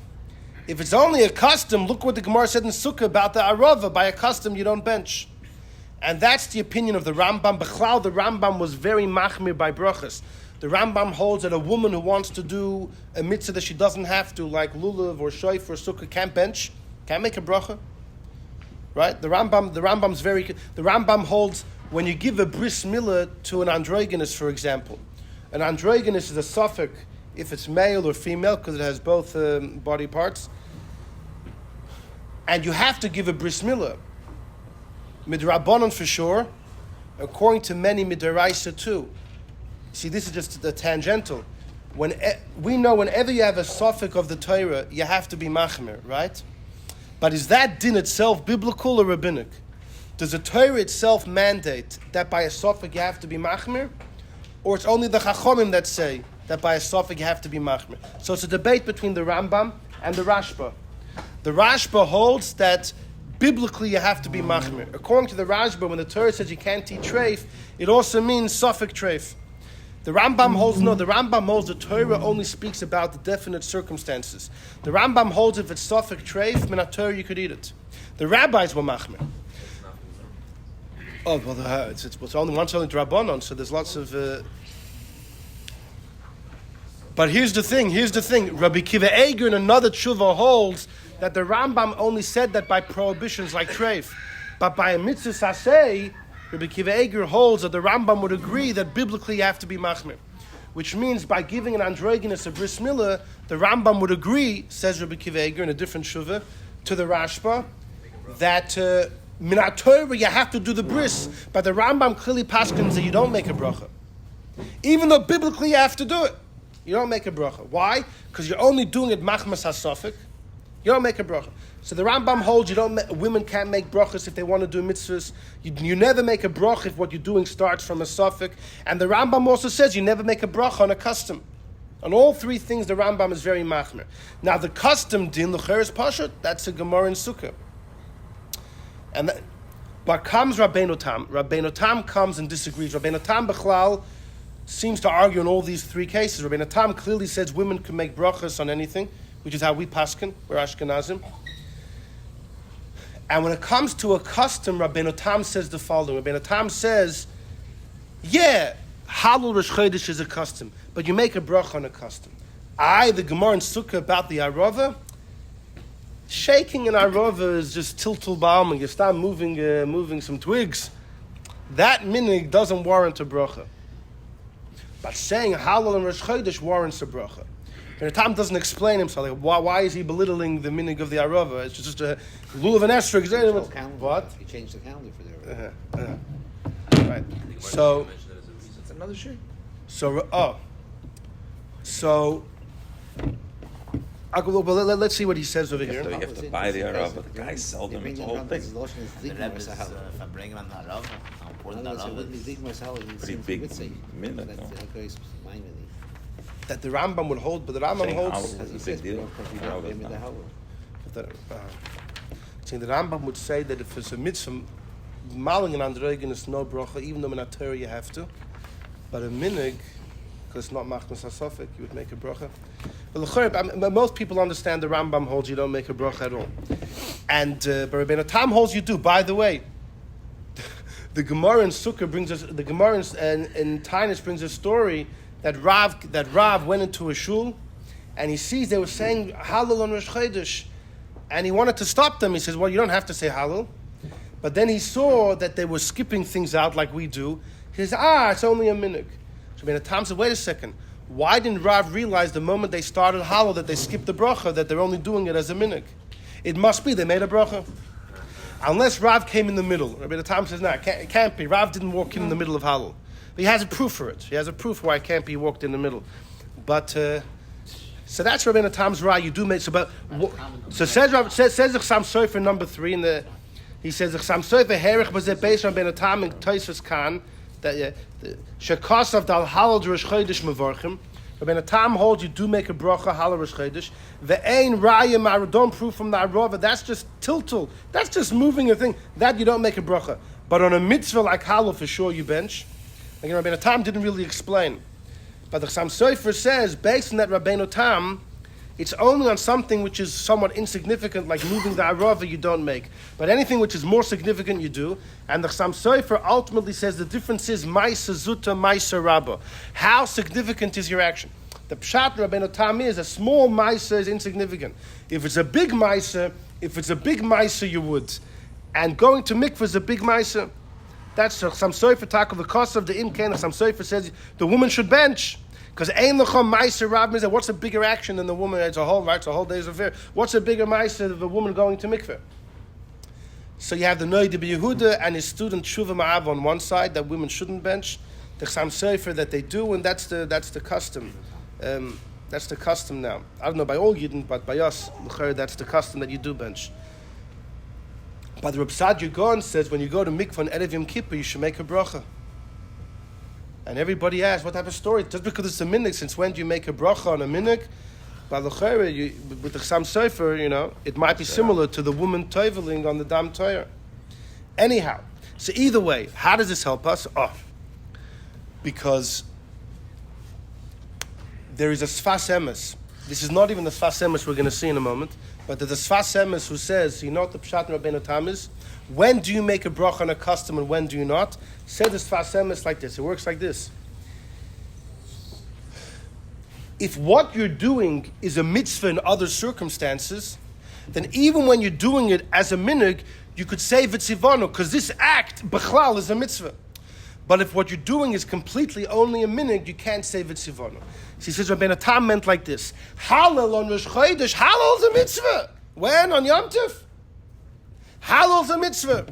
A: If it's only a custom, look what the Gemara said in Sukkah about the Arava. By a custom, you don't bench. And that's the opinion of the Rambam. B'chlal, the Rambam was very machmir by brachas. The Rambam holds that a woman who wants to do a mitzvah that she doesn't have to, like lulav or shoif or sukkah, can't bench, can't make a bracha. Right? The Rambam holds when you give a bris milah to an androgynous, for example. An androgynous is a suffix if it's male or female because it has both body parts. And you have to give a bris milah. Midrabanan for sure, according to many midaraisa too. See, this is just the tangential. We know whenever you have a suffix of the Torah, you have to be machmir, right? But is that din itself biblical or rabbinic? Does the Torah itself mandate that by a suffix you have to be machmir? Or it's only the Chachomim that say that by a suffix you have to be machmir? So it's a debate between the Rambam and the Rashba. The Rashba holds that biblically you have to be machmir. According to the Rashba, when the Torah says you can't eat treif, it also means suffix treif. The Rambam holds no. The Rambam holds the Torah only speaks about the definite circumstances. The Rambam holds if it's sofek treif min Torah you could eat it. The rabbis were machmir. Oh well, it's only once only drabanon, so there's lots of. But here's the thing. Rabbi Akiva Eiger in another tshuva holds that the Rambam only said that by prohibitions like treif, but by a mitzvah saseh, Rabbi Akiva Eiger holds that the Rambam would agree that biblically you have to be machmir, which means by giving an androgynous a bris milah, the Rambam would agree, says Rabbi Akiva Eiger in a different tshuva, to the Rashba, that min Torah you have to do the bris, but the Rambam clearly paskins that you don't make a bracha, even though biblically you have to do it. You don't make a bracha. Why? Because you're only doing it machmas hasofik. You don't make a bracha. So the Rambam holds women can't make brachas if they want to do mitzvahs. You never make a bracha if what you're doing starts from a sofik. And the Rambam also says you never make a bracha on a custom. On all three things, the Rambam is very machmer. Now the custom din l'cheres pashut, that's a Gemara in Sukkah. But comes Rabbeinu Tam. Rabbeinu Tam comes and disagrees. Rabbeinu Tam b'chlal seems to argue in all these three cases. Rabbeinu Tam clearly says women can make brachas on anything, which is how we paskin, we're Ashkenazim. And when it comes to a custom, Rabbeinu Tam says the following. Rabbeinu Tam says, yeah, Halal Rosh Chodesh is a custom, but you make a bracha on a custom. The Gemara in Sukkah about the Arava, shaking an Arava is just tiltul ba'alma. You start moving some twigs. That minig doesn't warrant a bracha. But saying Halal and Rosh Chodesh warrants a bracha. And Tam doesn't explain himself. Like, why is he belittling the minig of the Arava? It's just a lulav and esrog. What?
B: He changed the calendar for their.
A: Right. So
D: It's another shit.
A: Let's see what he says over here.
D: You have to buy the Arava. The guys sell them. It's a whole thing.
B: The Rebbe is, if I'm bringing on the Arav, how important the Arav is.
D: Pretty big minute, no?
A: That the Rambam would hold, but the Rambam holds.
D: It's a big deal.
A: The Rambam would say that if it's a mitzvah, maling an androgen is no bracha, even though in a Torah you have to. But a minig, because it's not machmas hasofik, you would make a bracha. But most people understand the Rambam holds you don't make a bracha at all. And but Rabbeinu Tam holds you do. By the way, the Gemara in Sukkah brings us, the Gemara in Tainus brings a story that Rav went into a shul and he sees they were saying Halal on Rosh Chodesh, and he wanted to stop them. He says, well, you don't have to say Halal. But then he saw that they were skipping things out like we do. He says, it's only a minhag. So Rabbeinu Tam said, wait a second. Why didn't Rav realize the moment they started Halal that they skipped the bracha, that they're only doing it as a minhag? It must be they made a bracha. Unless Rav came in the middle. Rabbeinu Tam says, no, it can't be. Rav didn't walk in the middle of Halal. But he has a proof for it. He has a proof why it can't be walked in the middle. But so that's Rabbeinu Tam's right. You do make so. But says the Chsam Sofer number 3 he says the Chsam Sofer herich was it based on Rabbeinu Tam and Tosfos Khan that shekasav dal halal Rosh Chodesh mevorchim. Rabbeinu Tam holds you do make a bracha halal Rosh Chodesh. Ve'ein raya maradon proof from the Arava. That's just tiltul. That's just moving a thing. That you don't make a bracha. But on a mitzvah like halal for sure you bench. Again, Rabbeinu Tam didn't really explain. But the Chsam Sofer says, based on that Rabbeinu Tam, it's only on something which is somewhat insignificant, like moving the Arava, you don't make. But anything which is more significant, you do. And the Chsam Sofer ultimately says the difference is Maisa Zuta, Maisa Rabba. How significant is your action? The Pshat Rabbeinu Tam is a small Maisa is insignificant. If it's a big Maisa, you would. And going to mikvah is a big Maisa. That's some sofer talk of the cost of the imkan. Some sofer says the woman should bench because ein lechom ma'aser Rav means what's a bigger action than the woman? It's a whole day's affair. What's a bigger ma'aser than the woman going to mikveh? So you have the Noida Yehuda and his student Shuva Ma'av on one side that women shouldn't bench. The Chsam Sofer that they do, and that's the custom. That's the custom now. I don't know by all Yidden, but by us, that's the custom that you do bench. But the Reb Sadia Gaon says when you go to mikvah on Erev Yom Kippur, you should make a bracha. And everybody asks, what type of story? Just because it's a minhag, since when do you make a bracha on a minhag? But with the Chsam Sofer, it might be similar to the woman toiveling on the Dam Torah. Anyhow, so either way, how does this help us? Because there is a Sfas Emes. This is not even the Sfas Emes we're going to see in a moment, but there's a Sfas Emes who says, you know what the Pshat in Rabbeinu Tam is? When do you make a bracha on a custom and when do you not? Said the Sfas Emes like this. It works like this. If what you're doing is a mitzvah in other circumstances, then even when you're doing it as a minig, you could say v'tzivanu, because this act, b'chlal, is a mitzvah. But if what you're doing is completely only a minig, you can't say v'tzivanu. So he says, Rabbeinu Tam meant like this. Halal on Rosh Chodesh, halal is a mitzvah. When? On Yom Tov. Halal is a mitzvah.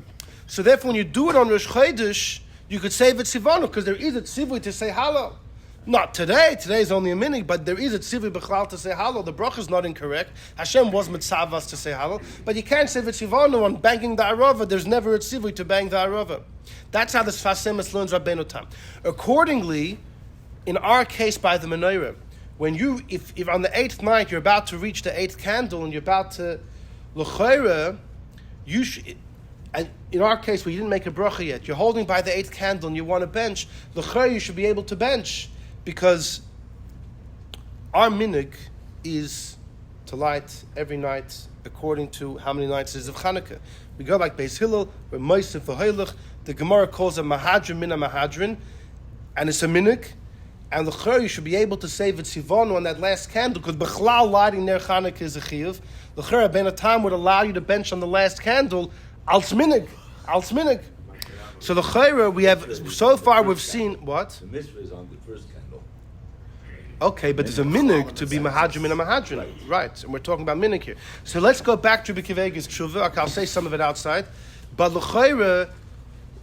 A: So therefore, when you do it on Rosh Chodesh, you could say v'tzivanu, because there is a tzivui to say halal. Not today. Today is only a minig, but there is a tzivui b'chlal to say halal. The bracha is not incorrect. Hashem was mitzavas to say halal, but you can't say v'tzivanu on banging the arava. There's never a tzivui to bang the arava. That's how the Sfas Emes learns Rabbeinu Tam. Accordingly, in our case by the menorah, when if on the 8th night you're about to reach the 8th candle and you're about to l'chayra, you should. And in our case, we didn't make a bracha yet. You're holding by the 8th candle and you want to bench. L'chayra, you should be able to bench. Because our minig is to light every night according to how many nights is of Chanuka. We go like Beis Hillel, we're Moisef v'Hoilech. The Gemara calls it Mahadrin Mina Mahadrin, and it's a minig. And l'chayr, you should be able to say v'tzivanu on that last candle, because b'chlal lighting ner Chanuka is a chiyuv. L'chayr, Rabbeinu Tam would allow you to bench on the last candle als minig. So l'chayr, we have so far we've seen what?
C: The mitzvah is on the first candle.
A: Okay, but there's a minig to be mahadrim and a mahadrin. Right, and we're talking about minig here. So let's go back to B'Kivega's tshuva. I'll say some of it outside. But l'chayra,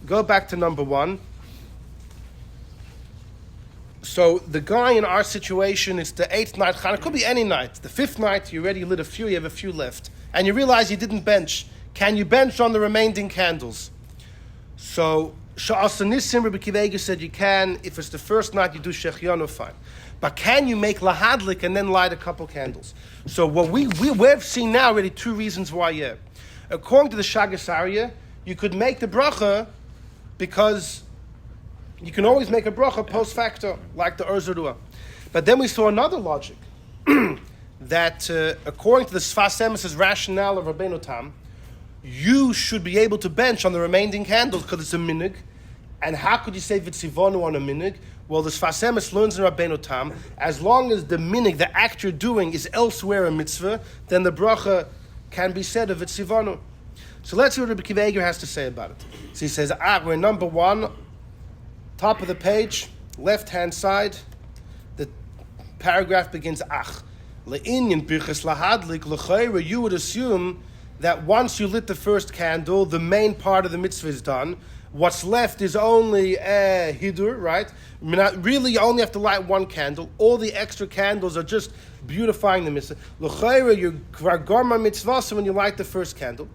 A: go back to number 1. So the guy in our situation, it's the 8th night Chanukah. It could be any night. The 5th night, you already lit a few, you have a few left. And you realize you didn't bench. Can you bench on the remaining candles? So, Sha'asa Nissim, Rabbi Kivega said you can. If it's the first night, you do Shechianu, fine. But can you make lahadlik and then light a couple candles? So what we've seen now already 2 reasons why, yeah. According to the Shagasarya, you could make the bracha because you can always make a bracha post facto, like the Urzurua. But then we saw another logic, that according to the Sfas Emes' rationale of Rabbeinu Tam, you should be able to bench on the remaining candles because it's a minig. And how could you say v'tzivonu on a minig? Well, the Sfas Emes learns in Rabbeinu Tam, as long as the minig, the act you're doing, is elsewhere a mitzvah, then the bracha can be said of v'tzivonu. So let's see what Rabbi Eiger has to say about it. So he says, we're number 1, top of the page, left-hand side, the paragraph begins, le'inyan birchas lahadlik l'chayra, you would assume that once you lit the first candle, the main part of the mitzvah is done. What's left is only hidur, right? Really, you only have to light 1 candle. All the extra candles are just beautifying the mitzvah. L'chayra, you garma mitzvah, so when you light the first candle.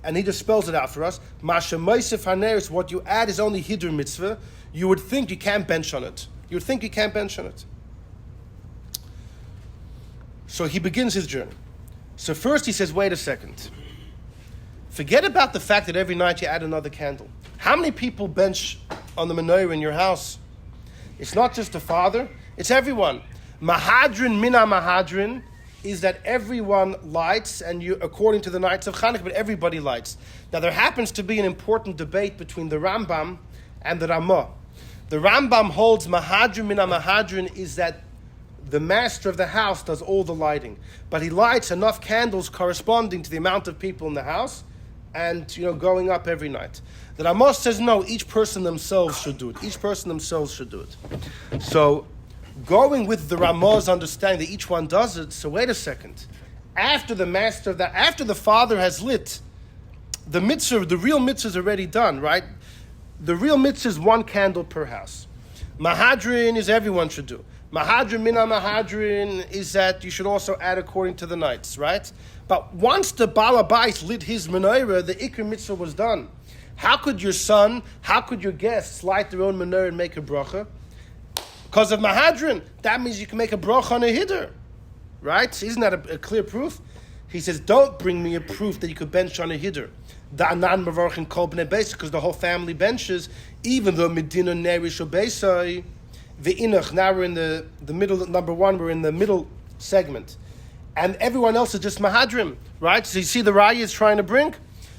A: And he just spells it out for us. Masha moisef haneris, what you add is only hidur mitzvah. You would think you can't bench on it. So he begins his journey. So first he says, wait a second. Forget about the fact that every night you add another candle. How many people bench on the menorah in your house? It's not just the father, it's everyone. Mahadrin mina mahadrin is that everyone lights, and you, according to the nights of Chanukah, but everybody lights. Now there happens to be an important debate between the Rambam and the Ramah. The Rambam holds mahadrin mina mahadrin is that the master of the house does all the lighting, but he lights enough candles corresponding to the amount of people in the house, and going up every night. The Ramos says no, each person themselves should do it. So going with the Ramos understanding that each one does it, so wait a second. After the father has lit, the mitzvah, the real mitzvah is already done, right? The real mitzvah is 1 candle per house. Mahadrin is everyone should do. Mahadrin mina mahadrin is that you should also add according to the nights, right? But once the Baal Habayis lit his menorah, the Iker mitzvah was done. How could your guests light their own menorah and make a bracha? Because of mahadrin. That means you can make a bracha on a hider, right? Isn't that a clear proof? He says, don't bring me a proof that you could bench on a hider. Da'anan mavarchin kol bnei beis, because the whole family benches, even though medina nerish or beisai. Ve'inach. Now we're in the middle, number 1, we're in the middle segment. And everyone else is just mahadrim, right? So you see the raya is trying to bring?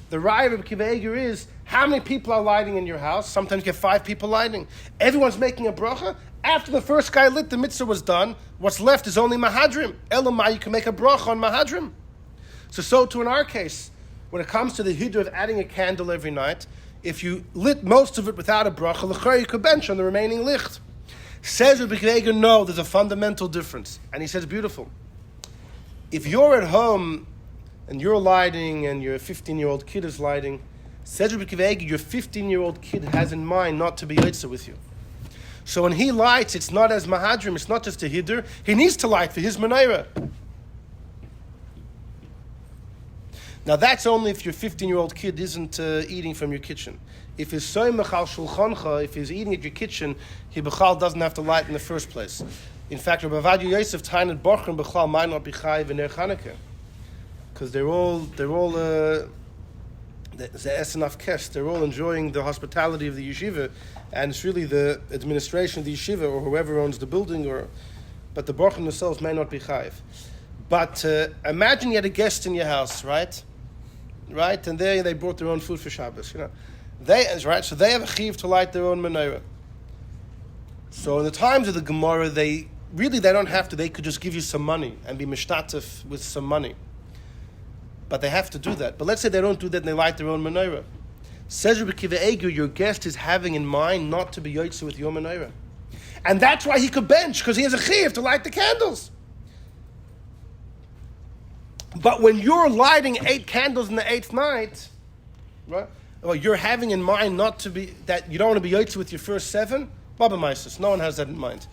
A: The raya of Akiva Eiger is, how many people are lighting in your house? Sometimes you get 5 people lighting. Everyone's making a bracha. After the first guy lit, the mitzvah was done. What's left is only mahadrim. Elamai, you can make a bracha on mahadrim. So too in our case, when it comes to the hiddur of adding a candle every night, if you lit most of it without a bracha, l'chayr you could bench on the remaining licht. Says Rabbi Akiva Eiger, no, there's a fundamental difference. And he says, beautiful. If you're at home and you're lighting and your 15-year-old kid is lighting, says Rabbi Akiva Eiger, your 15-year-old kid has in mind not to be yotze with you. So when he lights, it's not as mahadrim, it's not just a hiddur. He needs to light for his menorah. Now that's only if your 15-year-old kid isn't eating from your kitchen. If he's soymech al shulchancha, if he's eating at your kitchen, he b'chal doesn't have to light in the first place. In fact, Rabbi Avadia Yosef Tainet Bochum b'chal might not be chayiv in their Chanukah, because they're all the Esenaf Kesh. They're all enjoying the hospitality of the yeshiva, and it's really the administration of the yeshiva or whoever owns the building. But the Bochum themselves may not be chayiv. But imagine you had a guest in your house, right? And they brought their own food for Shabbos. So they have a chiv to light their own menorah. So in the times of the Gemara, they don't have to. They could just give you some money and be mishtatif with some money. But they have to do that. But let's say they don't do that and they light their own menorah. Says Rabbi Akiva Eiger, your guest is having in mind not to be yotze with your menorah. And that's why he could bench, because he has a chiv to light the candles. But when you're lighting 8 candles in the 8th night, right? Well, you're having in mind not to be, that you don't want to be yotze with your first 7, Baba Maisus, no one has that in mind.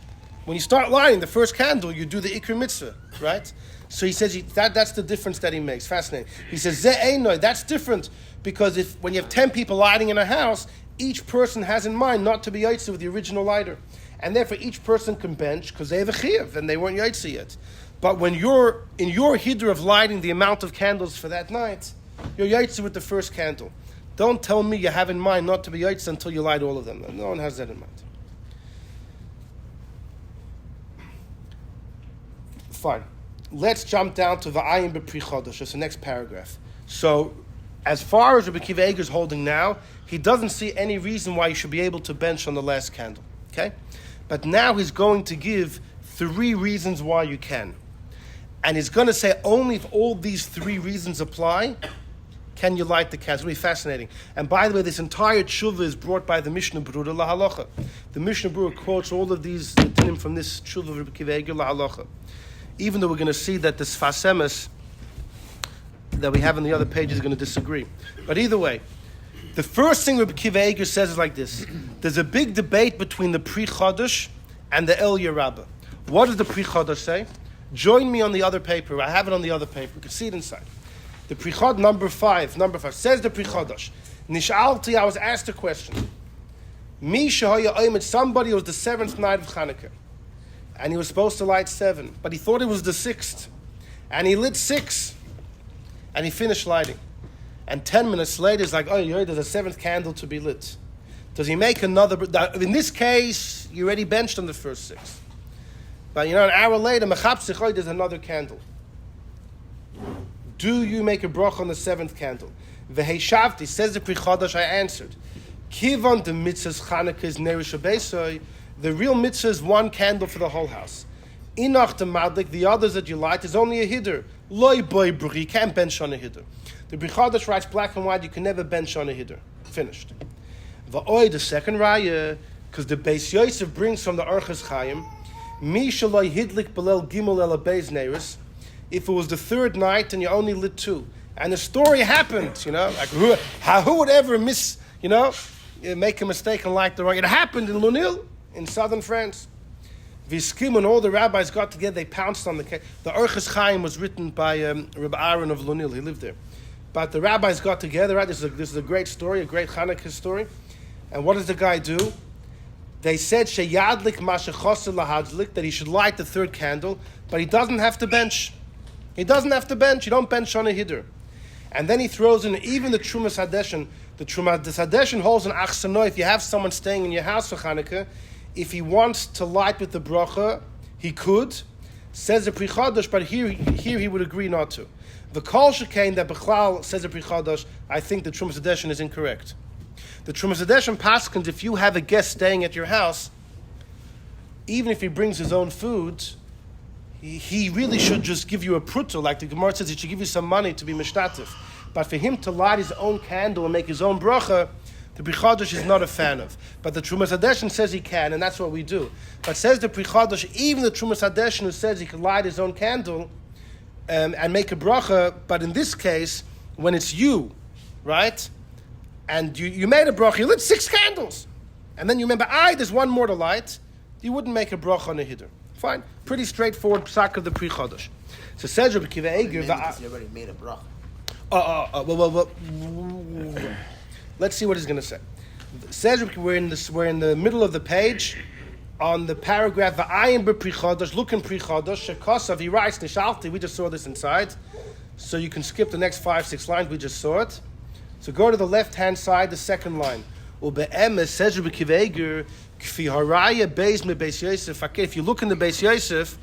A: When you start lighting the first candle, you do the Ikr Mitzvah, right? So he says that's the difference that he makes. Fascinating. He says, that's different, because when you have 10 people lighting in a house, each person has in mind not to be yotze with the original lighter. And therefore each person can bench, because they have a chiyuv, and they weren't yotze yet. But when you're in your hiddur of lighting the amount of candles for that night, you're yotze with the first candle. Don't tell me you have in mind not to be yotze until you light all of them. No one has that in mind. Fine. Let's jump down to Va'ayim B'Pri Chodesh. That's the next paragraph. So, as far as Rabbi Akiva Eiger is holding now, he doesn't see any reason why you should be able to bench on the last candle. Okay? But now he's going to give 3 reasons why you can. And he's going to say only if all these 3 reasons apply, can you light the candle. It's really fascinating. And by the way, this entire tshuva is brought by the Mishnah Berurah LaHalacha. The Mishnah Berurah quotes all of these dinim from this tshuva of Rabbi Akiva Eiger LaHalacha. Even though we're going to see that the Sfas Emes that we have on the other page is going to disagree. But either way, the first thing Rabbi Akiva Eiger says is like this. There's a big debate between the Pri Chodesh and the El Yerabah. What does the Pri Chodesh say? Join me on the other paper. I have it on the other paper. You can see it inside. The Pri Chodesh, number 5, says the Pri Chodesh. Nish'alti, I was asked a question. Mi shehaya oimet, somebody, it was the 7th night of Chanuka. And he was supposed to light 7, but he thought it was the 6th. And he lit 6. And he finished lighting. And 10 minutes later, it's like, there's a 7th candle to be lit. Does he make another? In this case, you already benched on the first 6. But an hour later, there's another candle. Do you make a bracha on the 7th candle? V'heishavti, says the Pri Chodesh, I answered. Kivan the mitzvahs Chanukah is nerish abeisoi. The real mitzvah is 1 candle for the whole house. Inach the madlik, the others that you light, is only a hiddur. Loi boy bruch, you can't bench on a hiddur. The Pri Chodesh writes black and white, you can never bench on a hiddur. Finished. Va'oi, the second raya, because the Beis Yosef brings from the Orchos Chaim, Mi shaloi hidlik belel gimel el abeis neris. If it was the 3rd night and you only lit 2, and the story happened, like who would ever make a mistake and light the wrong? It happened in Lunel, in southern France. Viskim, when all the rabbis got together, they pounced on the case. The Orchos Chaim was written by Rabbi Aaron of Lunel. He lived there. But the rabbis got together, right? This is a great story, a great Chanukah story. And what does the guy do? They said sheyadlik mashachosel lahadlik, that he should light the 3rd candle, but he doesn't have to bench. He doesn't have to bench. You don't bench on a hiddur. And then he throws in even the Trumas Hadeshin. The Trumas Hadeshin holds an achsanoi. If you have someone staying in your house for Chanukah, If he wants to light with the bracha, he could. Says the Pri Chodesh, but here he would agree not to. The Kol Shekain that Bechlal says the Pri Chodesh, I think the Trumas Hadeshin is incorrect. The Trumas Hadeshin paskins, if you have a guest staying at your house, even if he brings his own food, he really should just give you a pruto, like the Gemara says, he should give you some money to be mishtatif. But for him to light his own candle and make his own bracha, the Pri Chodesh is not a fan of. But the Trumas Hadeshin says he can, and that's what we do. But says the Pri Chodesh, even the Trumas Hadeshin who says he can light his own candle and make a bracha, but in this case, when it's you, right, and you made a bracha, you lit 6 candles, and then you remember, there's one more to light, you wouldn't make a bracha on a hiddur. Fine. Pretty straightforward psak of the Pri Chodesh. So says Rabbi Akiva Eiger,
B: you already made a bracha.
A: well, let's see what he's going to say. Says we're in the middle of the page on the paragraph V'ayim b'Pri Chodesh, look in Pri Chodesh, Shekosav, he writes Nishalti, we just saw this inside, so you can skip the next 5-6 lines, we just saw it. So go to the left-hand side, the second line. Emes says Rabbi Akiva Eiger, Kfi haraya beis me beis Yosef. If you look in the beis Yosef,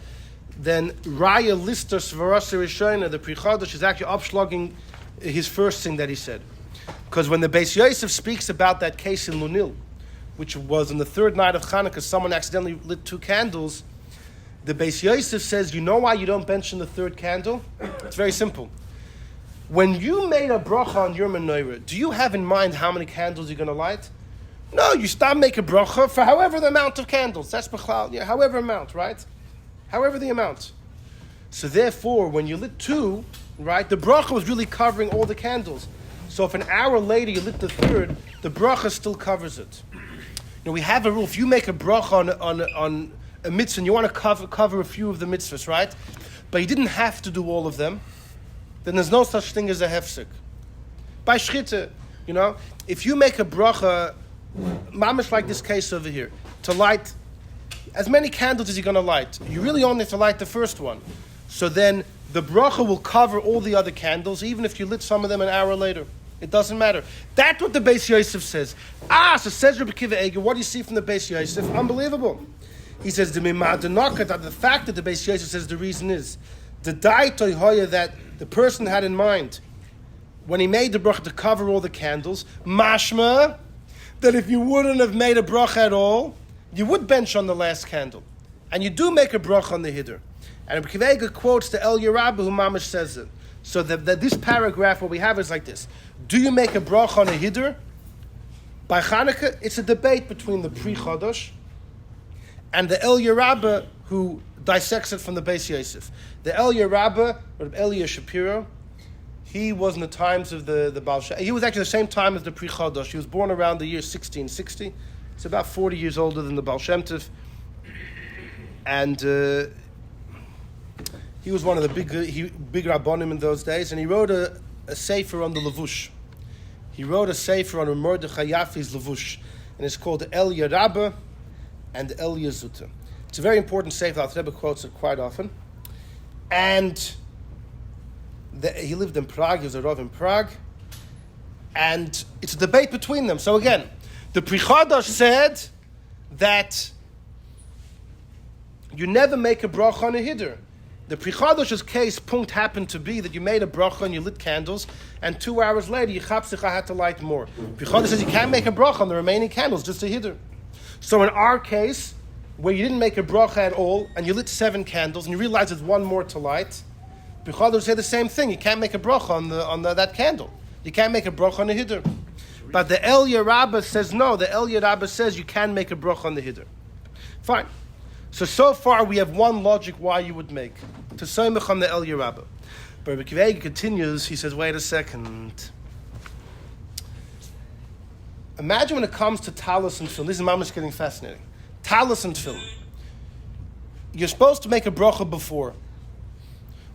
A: then Raya Lister Svarasa Rishona, the Pri Chodesh, is actually upslogging his first thing that he said. Because when the beis Yosef speaks about that case in Lunil, which was on the third night of Chanuka, someone accidentally lit 2 candles, the beis Yosef says, you know why you don't mention the third candle? It's very simple. When you made a bracha on your menorah, do you have in mind how many candles you're going to light? No, you stop making a bracha for however the amount of candles. That's b'chlal, however amount, right? However the amount. So therefore, when you lit 2, right, the bracha was really covering all the candles. So if an hour later you lit the third, the bracha still covers it. We have a rule. If you make a bracha on a mitzvah, and you want to cover a few of the mitzvahs, right? But you didn't have to do all of them, then there's no such thing as a hefsek. By shchita, if you make a bracha, mamish like this case over here, to light as many candles as you're going to light, you really only have to light the first one. So then the bracha will cover all the other candles, even if you lit some of them an hour later. It doesn't matter. That's what the Beis Yosef says. So says Rabbi Akiva Eiger, what do you see from the Beis Yosef? Unbelievable. He says, the fact that the Beis Yosef says the reason is, the daitoi hoya, that the person had in mind, when he made the bracha to cover all the candles, mashma, that if you wouldn't have made a bracha at all, you would bench on the last candle. And you do make a bracha on the hiddur. And Rabbi Akiva Eiger quotes the El Yerabah who mamash says it. So that this paragraph, what we have is like this. Do you make a bracha on a hiddur? By Chanuka, it's a debate between the Pri Chodesh and the El Yerabah who dissects it from the Beis Yosef. The El Yerabah, or Elia Shapiro, he was in the times of the Baal Shem. He was actually the same time as the Pri Chodesh. He was born around the year 1660. It's about 40 years older than the Baal Shem Tov. And he was one of the big Rabbonim in those days, and he wrote a sefer on the Levush. He wrote a sefer on Mordechai Yafi's Levush, and it's called El Yerabah and El Yezuta. It's a very important sefer. Al Rebbe quotes it quite often. And he lived in Prague. He was a Rav in Prague. And it's a debate between them. So again, the Pri Chodesh said that you never make a bracha on a hiddur. The Pri Chodesh's case, punkt, happened to be that you made a bracha and you lit candles, and 2 hours later, you chapsicha had to light more. Pri Chodesh says you can't make a bracha on the remaining candles, just a hiddur. So in our case, where you didn't make a bracha at all, and you lit 7 candles, and you realize there's one more to light, Pri Chodesh say the same thing. You can't make a bracha on that candle. You can't make a bracha on the hiddur. But the El Yerabah says no. The El Yerabah says you can make a bracha on the hiddur. Fine. So far we have one logic why you would make. To soymech on the El Yerabah. But Rabbi Akiva Eiger continues, he says, wait a second. Imagine when it comes to talis and tefillin. This is mamash getting fascinating. Talis and tefillin. You're supposed to make a bracha before.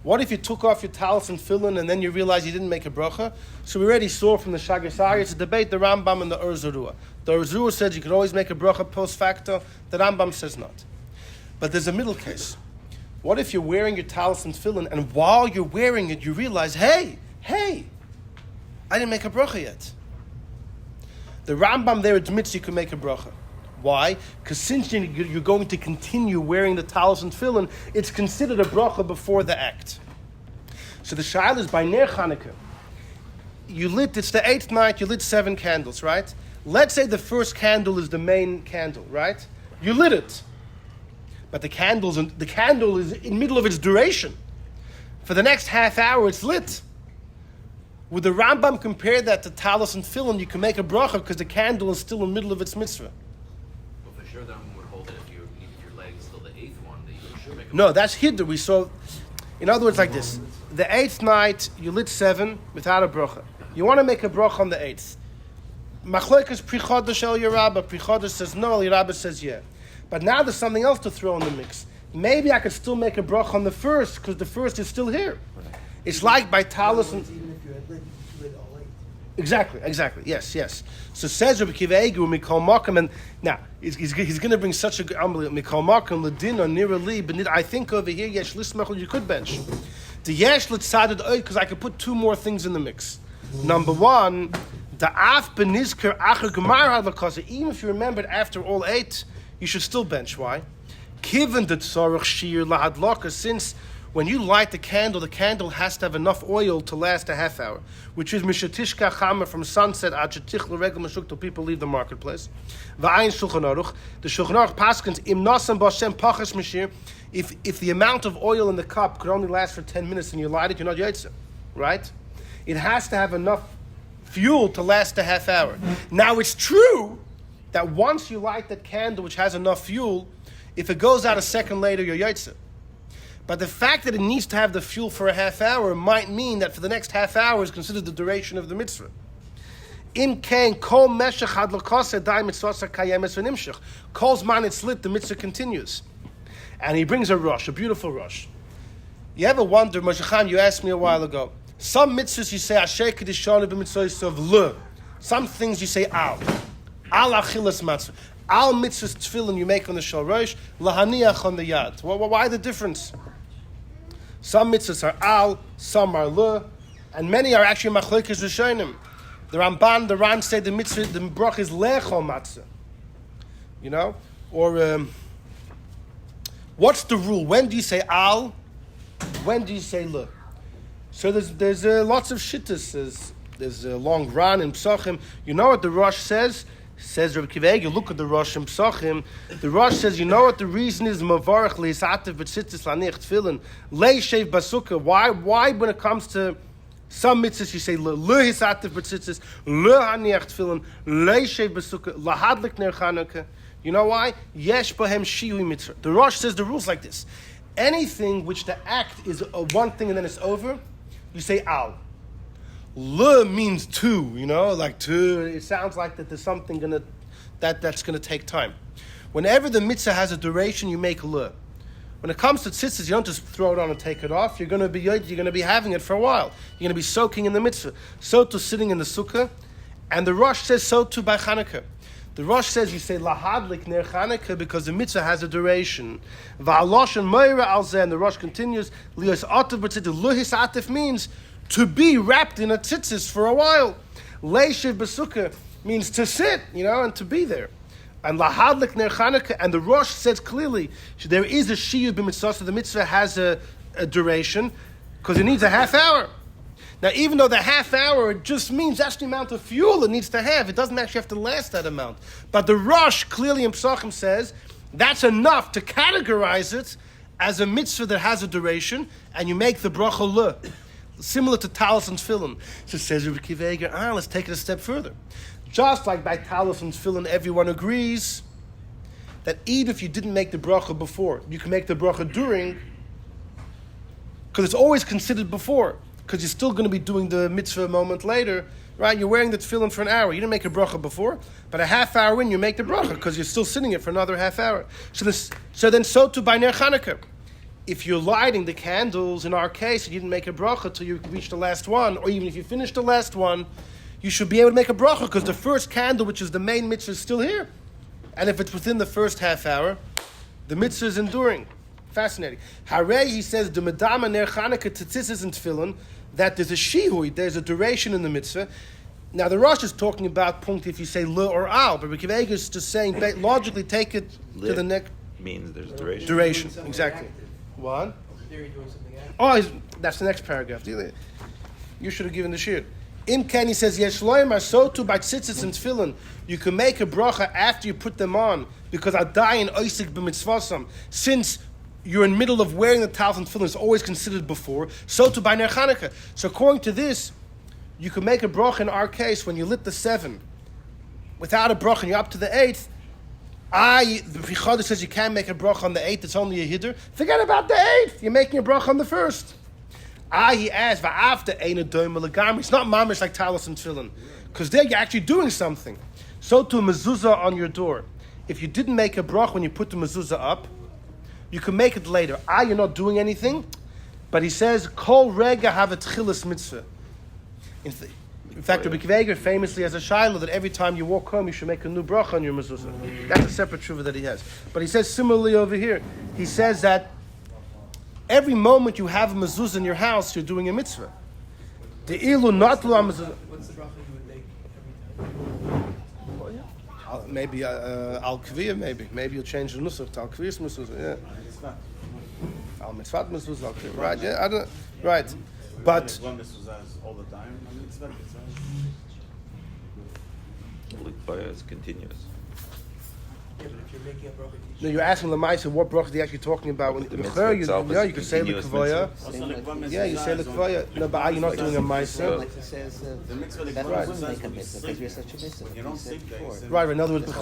A: What if you took off your talis and tefillin and then you realize you didn't make a bracha? So we already saw from the Shagas Ari, it's a debate, the Rambam and the Ur Zarua. The Ur Zarua says you can always make a bracha post facto. The Rambam says not. But there's a middle case. What if you're wearing your talis and tefillin, and while you're wearing it, you realize, hey, I didn't make a bracha yet. The Rambam there admits you can make a bracha. Why? Because since you're going to continue wearing the talis and tefillin, it's considered a bracha before the act. So the shaila is by Ner Chanukah. It's the 8th night, you lit 7 candles, right? Let's say the first candle is the main candle, right? You lit it. But the candle is in the middle of its duration. For the next half hour, it's lit. Would the Rambam compare that to talis and tefillin? You can make a bracha because the candle is still in the middle of its mitzvah.
C: Well, for sure, the Rambam would hold it if you're lighting still the 8th one, that you should make a
A: No, that's hiddur. We saw, in other words, like this. The 8th night, you lit 7 without a bracha. You want to make a bracha on the 8th. Machlokas Prichodesh El Yerabba. Prichodesh says no, El Yerabba says yeah. But now there's something else to throw in the mix. Maybe I could still make a bracha on the 1st because the 1st is still here. It's like by talis and...
E: Even if you had lit all 8.
A: Exactly. Yes. So says Rabbi Akiva Eiger, Mikol Makam, and now he's going to bring such a good unbelievable Mikol Makam Ladin or Nirali, but I think over here Yesh Lismachol you could bench the Yesh Litzaded Oy because I could put 2 more things in the mix. Number 1, the Af Benizker Acher Gemar Hadlakasa. Even if you remembered after all 8, you should still bench. Why? Given the Tzorach Shir Lahadlaka, since when you light the candle has to have enough oil to last a half hour, which is Mishatishka Chama from sunset at Shetichlu Regel Mashuk till people leave the marketplace. Va'ayin Shulchan Aruch, the Shulchan Aruch Paskins Im Nasam Bashem Pachas Mishir. If the amount of oil in the cup could only last for 10 minutes and you light it, you're not Yotze, right? It has to have enough fuel to last a half hour. Now it's true that once you light that candle which has enough fuel, if it goes out a second later, you're Yotze. But the fact that it needs to have the fuel for a half hour might mean that for the next half hour is considered the duration of the mitzvah. In kain kol meshach hadlakasa dai mitzvasa kayemes v'nimshach. Kol zman it's lit, the mitzvah continues. And he brings a rush, a beautiful rush. You ever wonder, Moshe Chaim, you asked me a while ago, some mitzvahs you say asher kedishanu b'mitzvahs of le. Some things you say al. Al achilas matzvah. Al mitzvahs tefillin you make on the shorosh, lahaniach on the yad. Why the difference? Some mitzvahs are al, some are le, and many are actually machlokes rishonim. The Ramban, the Ran say the mitzvah, the brach is lechol matzah. You know? Or, what's the rule? When do you say al? When do you say le? So there's lots of shittas. There's a long Ran in Psachim. You know what the Rosh says? Says Rabbi Akiva Eiger, look at the Rosh in Psachim. The Rosh says, you know what the reason is? Mavarach leisatev b'tzitzis lanich tefillin leishev basukah. Why when it comes to some mitzvahs you say lehisatev b'tzitzis lehaniach tefillin leishev basukah lahadlik ner Chanukah. You know why? Yesh bahem shiui mitzvah. The Rosh says the rules like this: anything which the act is one thing and then it's over, you say al. Le means 2, like 2. It sounds like that there's something that's gonna take time. Whenever the mitzvah has a duration, you make le. When it comes to tzitzis, you don't just throw it on and take it off. You're gonna be having it for a while. You're gonna be soaking in the mitzvah. So too sitting in the sukkah, and the Rosh says so too by Chanukah. The Rosh says you say lahadlik ner Chanukah because the mitzvah has a duration. Va'alosh and meira al zeh, and the Rosh continues lios atif b'tzitzis. Luhis atif means to be wrapped in a tzitzis for a while. Leishiv b'sukkah means to sit, and to be there. And lahadlik ner Chanukah, and the Rosh says clearly there is a shiyuv b'mitzvah, so the mitzvah has a duration because it needs a half hour. Now, even though the half hour just means that's the amount of fuel it needs to have, it doesn't actually have to last that amount. But the Rosh clearly in Psachim says that's enough to categorize it as a mitzvah that has a duration, and you make the bracha le. Similar to talis and tefillin. So says Rabbi Akiva Eiger, let's take it a step further. Just like by talis and tefillin, everyone agrees that even if you didn't make the bracha before, you can make the bracha during, because it's always considered before, because you're still going to be doing the mitzvah a moment later, right? You're wearing the tefillin for an hour. You didn't make a bracha before, but a half hour in, you make the bracha, because you're still sitting it for another half hour. So too by Ner Chanukah. If you're lighting the candles, in our case, you didn't make a bracha till you reach the last one, or even if you finish the last one, you should be able to make a bracha because the first candle, which is the main mitzvah, is still here. And if it's within the first half hour, the mitzvah is enduring. Fascinating. Harei, he says, the medama ner Chanukah tzitzis and tefillin, that there's a shihui, there's a duration in the mitzvah. Now the Rosh is talking about punkt if you say le or al, but Akiva Eiger is just saying logically take it to the next
D: means there's duration.
A: duration. Exactly. What?
E: There you're doing something active.
A: Oh, that's the next paragraph. You should have given the shir. Im Ken, he says, Yesh loim so too by tzitzis and tefillin. You can make a bracha after you put them on because adayin oisik b'mitzvasam. Since you're in the middle of wearing the talis and tefillin, it's always considered before. So too by ner Chanukah. So according to this, you can make a bracha in our case when you lit the 7 without a bracha and you're up to the 8th. The Pichodah says you can't make a bracha on the 8th, it's only a hiddur. Forget about the 8th, you're making a bracha on the 1st. He asked, after it's not mamish like talis and tefillin, because there you're actually doing something. So to a mezuzah on your door. If you didn't make a bracha when you put the mezuzah up, you can make it later. You're not doing anything, but he says, kol rega have a tchilas mitzvah. In fact, Rabbi Akiva Eiger famously has a shiloh that every time you walk home, you should make a new bracha on your mezuzah. That's a separate tshuva that he has. But he says similarly over here. He says that every moment you have a mezuzah in your house, you're doing a mitzvah. The ilu not lo mezuzah.
E: What's the bracha you would make every time?
A: Maybe al kviyah, maybe you'll change the nusach to al kviyah's mezuzah. Yeah. Al mitzvat mezuzah, al kviyah. Right? Yeah, I don't. Right. But
F: all the time. I mean, it's not.
D: Likvaya is continuous.
E: Yeah, but if you're making a bracha,
A: no, you're asking Lamaisa what bracha are you actually talking about? When
D: The
A: you
D: mitzvah itself is
A: you could say
D: continuous
A: l'kavaya. Yeah, you say l'kavaya. No, but you're not doing a ma'aser.
B: Like it says,
F: The mitzvah
B: that
F: right.
B: doesn't make a mitzvah because you're such a mitzvah.
F: You don't sleep there. You say-
A: Right. In other words,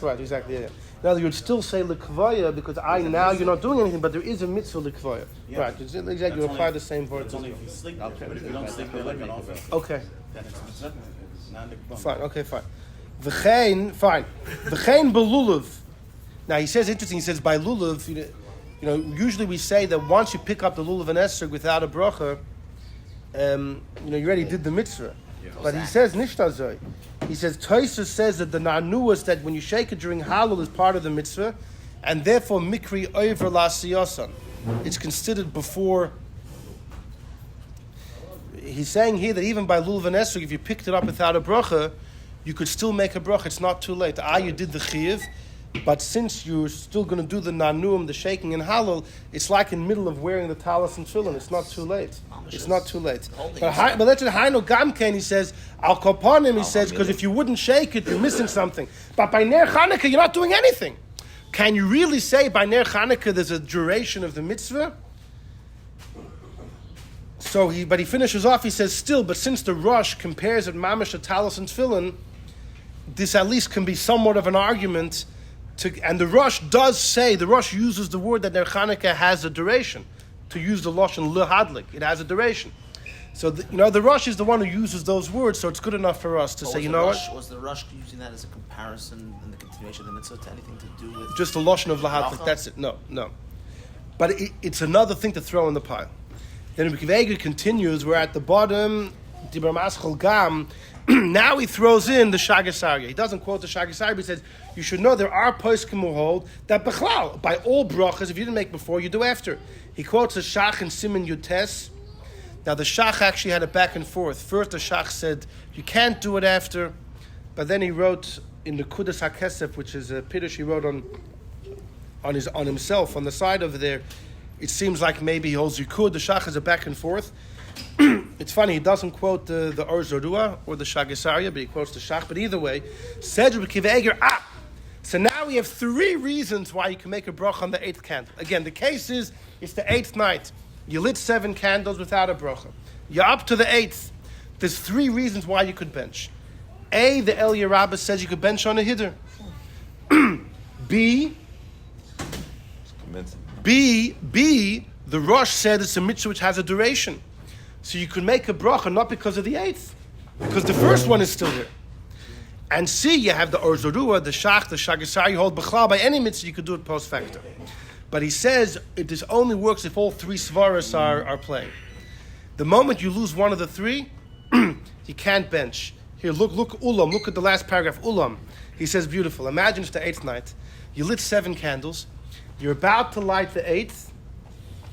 A: right, exactly. Yeah. In other words, you'd still say l'kavaya because now you're not doing anything, but there is a mitzvah l'kavaya.
F: Yeah.
A: Right. Exactly.
F: That's
A: You apply
F: only-
A: the same words.
F: It's only if you sleep there. But if you don't sleep there like an office,
A: Okay.
F: then it's mitzvah. It's not the
A: Fine. Okay. Fine. Fine. V'chein belulav. Now he says interesting. He says by lulav, you know, usually we say that once you pick up the lulav and esrog without a bracha, you already did the mitzvah. But he says nishtazoi. He says Tosfos says that the nanuas that when you shake it during halal is part of the mitzvah, and therefore mikri over lasiyasan. It's considered before. He's saying here that even by lulav and esrog, if you picked it up without a bracha, you could still make a bracha. It's not too late. You did the chiyuv. But since you're still going to do the nanuim, the shaking and halal, it's like in the middle of wearing the talis and tefillin. It's not too late. It's not too late. But let's say Hainu Gamken, he says, Al Kopanim, he says, because if you wouldn't shake it, you're missing something. But by Ner Chanukah, you're not doing anything. Can you really say by Ner Chanukah there's a duration of the mitzvah? But he finishes off, he says, still, but since the Rosh compares it mamash to talis and tefillin, this at least can be somewhat of an argument. And the Rosh does say, the Rosh uses the word that Ner Chanukah has a duration. To use the Lashon lehadlik, it has a duration. So, the Rosh is the one who uses those words, so it's good enough for us to say, what?
B: Was the Rosh using that as a comparison in the continuation of the mitzvah to anything to do with...
A: Just the Lashon of lehadlik, that's it. No. But it's another thing to throw in the pile. Then Akiva Eiger continues, we're at the bottom, Dibra Maschel Gam. Now he throws in the Shagasarya. He doesn't quote the Shagasarya, but he says, you should know there are poskim who hold that Bechlal, by all brachas, if you didn't make before, you do after. He quotes the Shach and Simon Yutes. Now the Shach actually had a back and forth. First the Shach said, you can't do it after, but then he wrote in the Kudas HaKesef, which is a Piddush he wrote on himself, on the side over there, it seems like maybe he holds you could. The Shach has a back and forth. It's funny, he doesn't quote the Or Zorua or the Shagasarya, but he quotes the Shach. But either way, said Rabbi Akiva Eiger, so now we have 3 reasons why you can make a bracha on the 8th candle. Again, the case is, it's the 8th night. You lit 7 candles without a bracha. You're up to the 8th. There's 3 reasons why you could bench. A, the El Yerabah says you could bench on a hiddur. B, the Rosh said it's a mitzvah which has a duration. So you could make a bracha not because of the 8th, because the first one is still there. And C, you have the Or Zorua, the Shach, the Shagasar, you hold Bechlal by any mitzvah, you could do it post facto. But he says this only works if all 3 svaras are playing. The moment you lose one of the 3, you can't bench. Here, look Ulam, look at the last paragraph, Ulam. He says, beautiful. Imagine it's the 8th night. You lit 7 candles. You're about to light the 8th,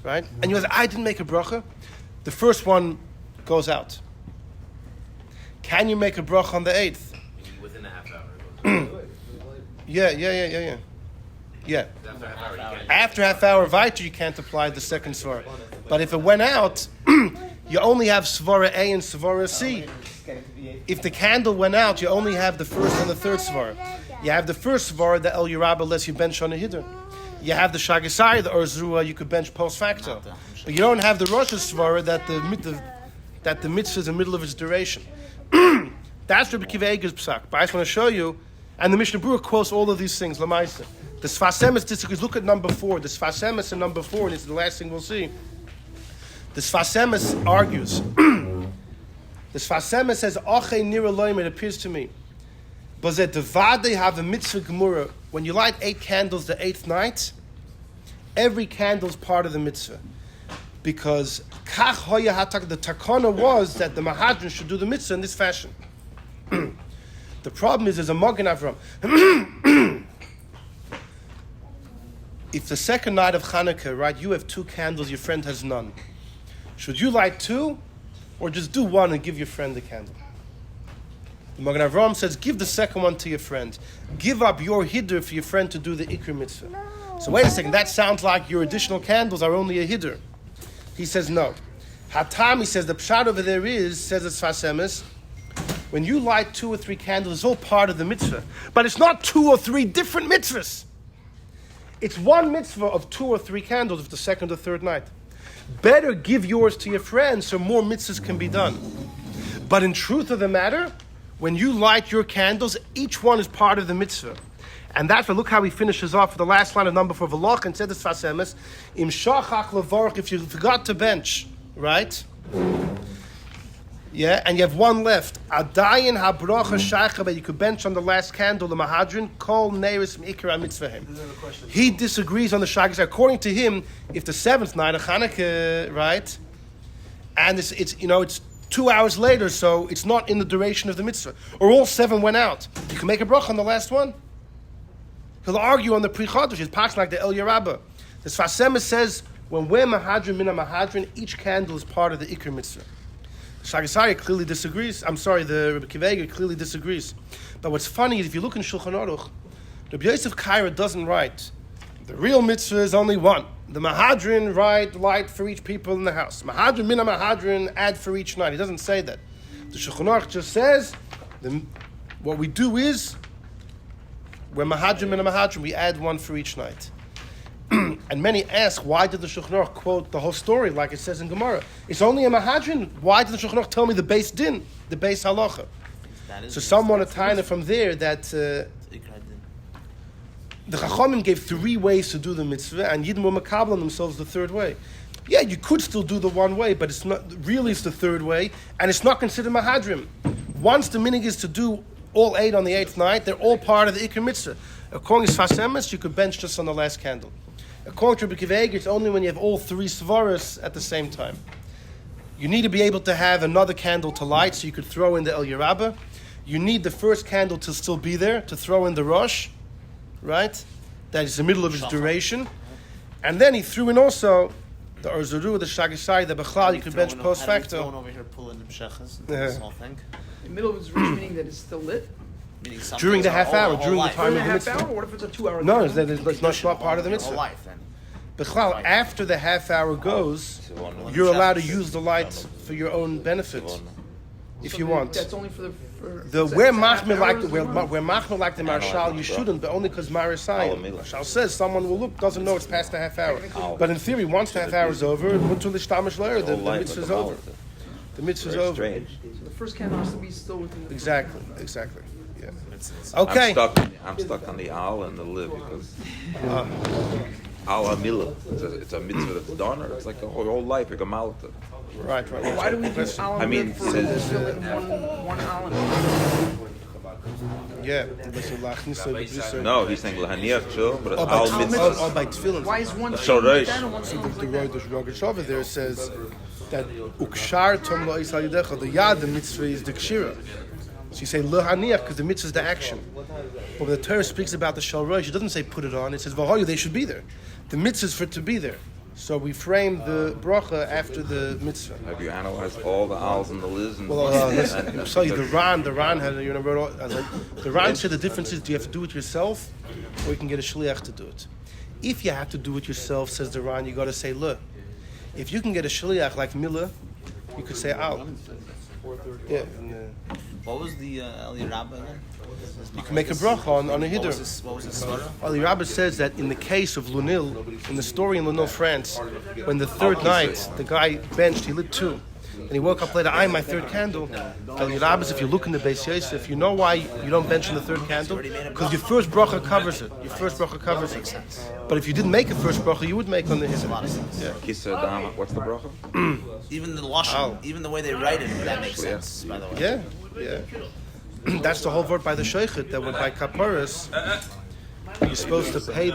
A: right? And you say, I didn't make a bracha. The first one goes out. can you make a bracha on the 8th?
C: Within a half hour.
A: Yeah.
C: After a half hour, you can't.
A: After half hour Vaiter, you can't apply the second svara. But if it went out, you only have svara A and svara C. If the candle went out, you only have the first and the third svara. You have the first svara, the El Yerabah, lets you bench on a hiddur. You have the Shagasai, the Orzrua, you could bench post facto. But you don't have the Rosh svara that the mitzvah is in the middle of its duration. That's Rabbi Akiva Eiger's psak. But I just want to show you, and the Mishnah Berurah quotes all of these things, Lamaisa. The Sfas Emes disagrees. Look at number 4. The Sfas Emes in number 4, and it's the last thing we'll see. The Sfas Emes argues. The Sfas Emes says, "Achei nira loim." It appears to me, but that the vade have a mitzvah gemura. When you light 8 candles the 8th night, every candle is part of the mitzvah, because kach hoya hatak. The takana was that the mahadran should do the mitzvah in this fashion. The problem is, there's a Magen Avram. If the second night of Chanuka, right, you have 2 candles, your friend has none. Should you light 2, or just do 1 and give your friend the candle? The Magen Avram says, give the second one to your friend. Give up your hiddur for your friend to do the ikr mitzvah. So wait a second, that sounds like your additional candles are only a hiddur. He says no. Hatam, he says, the pshat over there is, says it's Sfas Emes, when you light 2 or 3 candles, it's all part of the mitzvah. But it's not 2 or 3 different mitzvahs. It's one mitzvah of 2 or 3 candles of the second or third night. Better give yours to your friends so more mitzvahs can be done. But in truth of the matter, when you light your candles, each one is part of the mitzvah. And that's why, look how he finishes off with the last line of number 4 V'loch, and said this Sfas Emes, Im shachach levarach, if you forgot to bench, right? Yeah, and you have 1 left. Adayin habracha shaycha, but you could bench on the last candle, the mahadrin, kol neiris mikra mitzvahem. He disagrees on the shagas. According to him, if the 7th night of Chanukah, right, and it's 2 hours later, so it's not in the duration of the mitzvah, or all 7 went out, you can make a bracha on the last one. He'll argue on the pre-chodesh. It's packed like the El Yerabah. The Sfas Emes says, when we're mahadrin mina mahadrin, each candle is part of the ikr mitzvah. Shagasari clearly disagrees. I'm sorry, the Rabbi Akiva Eiger clearly disagrees. But what's funny is if you look in Shulchan Aruch, Rabbi Yosef Kaira doesn't write, the real mitzvah is only 1. The mahadrin light for each people in the house. Mahadrin mina mahadrin, add for each night. He doesn't say that. The Shulchan Aruch just says, what we do is, we're mahadrin mina mahadrin, we add 1 for each night. And many ask, why did the Shulchan Aruch quote the whole story like it says in Gemara? It's only a mahadrin. Why did the Shulchan Aruch tell me the base din, the base halacha? So some want to tie it from there that the Chachamim gave 3 ways to do the mitzvah, and Yidden were makabel themselves the 3rd way. Yeah, you could still do the 1 way, but it's not really. It's the 3rd way, and it's not considered mahadrim. Once the minig is to do all 8 on the 8th night, they're all part of the ikr mitzvah. According to Sfas Emes, you could bench just on the last candle. According to Rabbi Akiva Eiger, it's only when you have all 3 svaras at the same time. You need to be able to have another candle to light, so you could throw in the El Yerabah. You need the first candle to still be there, to throw in the Rosh, right? That is the middle of its duration. And then he threw in also the Orzuru, the Shagasai, the Bechlal, you could bench post facto.
B: Over here pulling the b'shechas, this whole thing.
E: In the middle of its duration, meaning that it's still lit?
B: Meaning some
A: During
B: things
A: the
B: are
A: half hour, during the
B: life.
A: time
E: During
A: of
E: a
A: the
E: half
A: mitzvah.
E: hour? What if it's a 2 hour?
A: No, it's not part of the
B: Whole
A: mitzvah.
B: life, then.
A: Bechlal, after the half hour goes, you're allowed to use the light for your own benefit, if you want.
E: That's only for
A: Where machmir like the marshal, you shouldn't, but only because Marisayim. Marshal says someone will look, doesn't know it's past the half hour. But in theory, once the half hour is over, the mitzvah is over. The mitzvah is over.
D: Strange.
E: So the first candle has to be still within the
A: Exactly. Yeah. Okay.
D: I'm stuck on the al and the live because al hamila. It's a mitzvah that's done, or it's like a whole life, like a malta.
A: Right.
E: Why do we do Alan?
D: I mean,
E: for filling one Alan?
A: Yeah.
D: No, he's saying lahaniach too, but it's al mitzvah.
A: By tefillin.
E: Why is one
D: Shoresh.
E: down and one still
A: The
E: like that?
A: Rogash over there says that ukshar tom lo isal yidecha, the yad, the mitzvah is the kshira. So you say lahaniach because the mitzvah is the action. But when the Torah speaks about the shal rosh, it doesn't say put it on. It says v'hoyu, they should be there. The mitzvah is for it to be there. So we frame the bracha after the mitzvah.
D: Have you analyzed all the Al's and the Liz? And
A: Well, I'll tell you, the Ran had, the Ran said the difference is, do you have to do it yourself, or you can get a shliach to do it. If you have to do it yourself, says the Ran, you got to say le. If you can get a shliach like Mila, you could say al. Yeah.
B: What was the Eli Rabbah again?
A: You can make a bracha on a hiddur.
B: What was his svara?
A: Ali Rabbah says that in the case of Lunil, in the story in Lunil, France, when the third night the guy benched, he lit two, and he woke up later, I my third candle. Ali Rabbah, if you look in the Beis Yosef, you know why you don't bench in the third candle? Because your first bracha covers it. Your first bracha covers it. But if you didn't make a first bracha, you would make on the hiddur. Yeah.
D: Kisa Dama, what's the bracha?
B: Even the lashon, even the way they write it, that makes sense. By the way.
A: Yeah. That's the whole word by the Shochet, that when by Kaparas, you're supposed to pay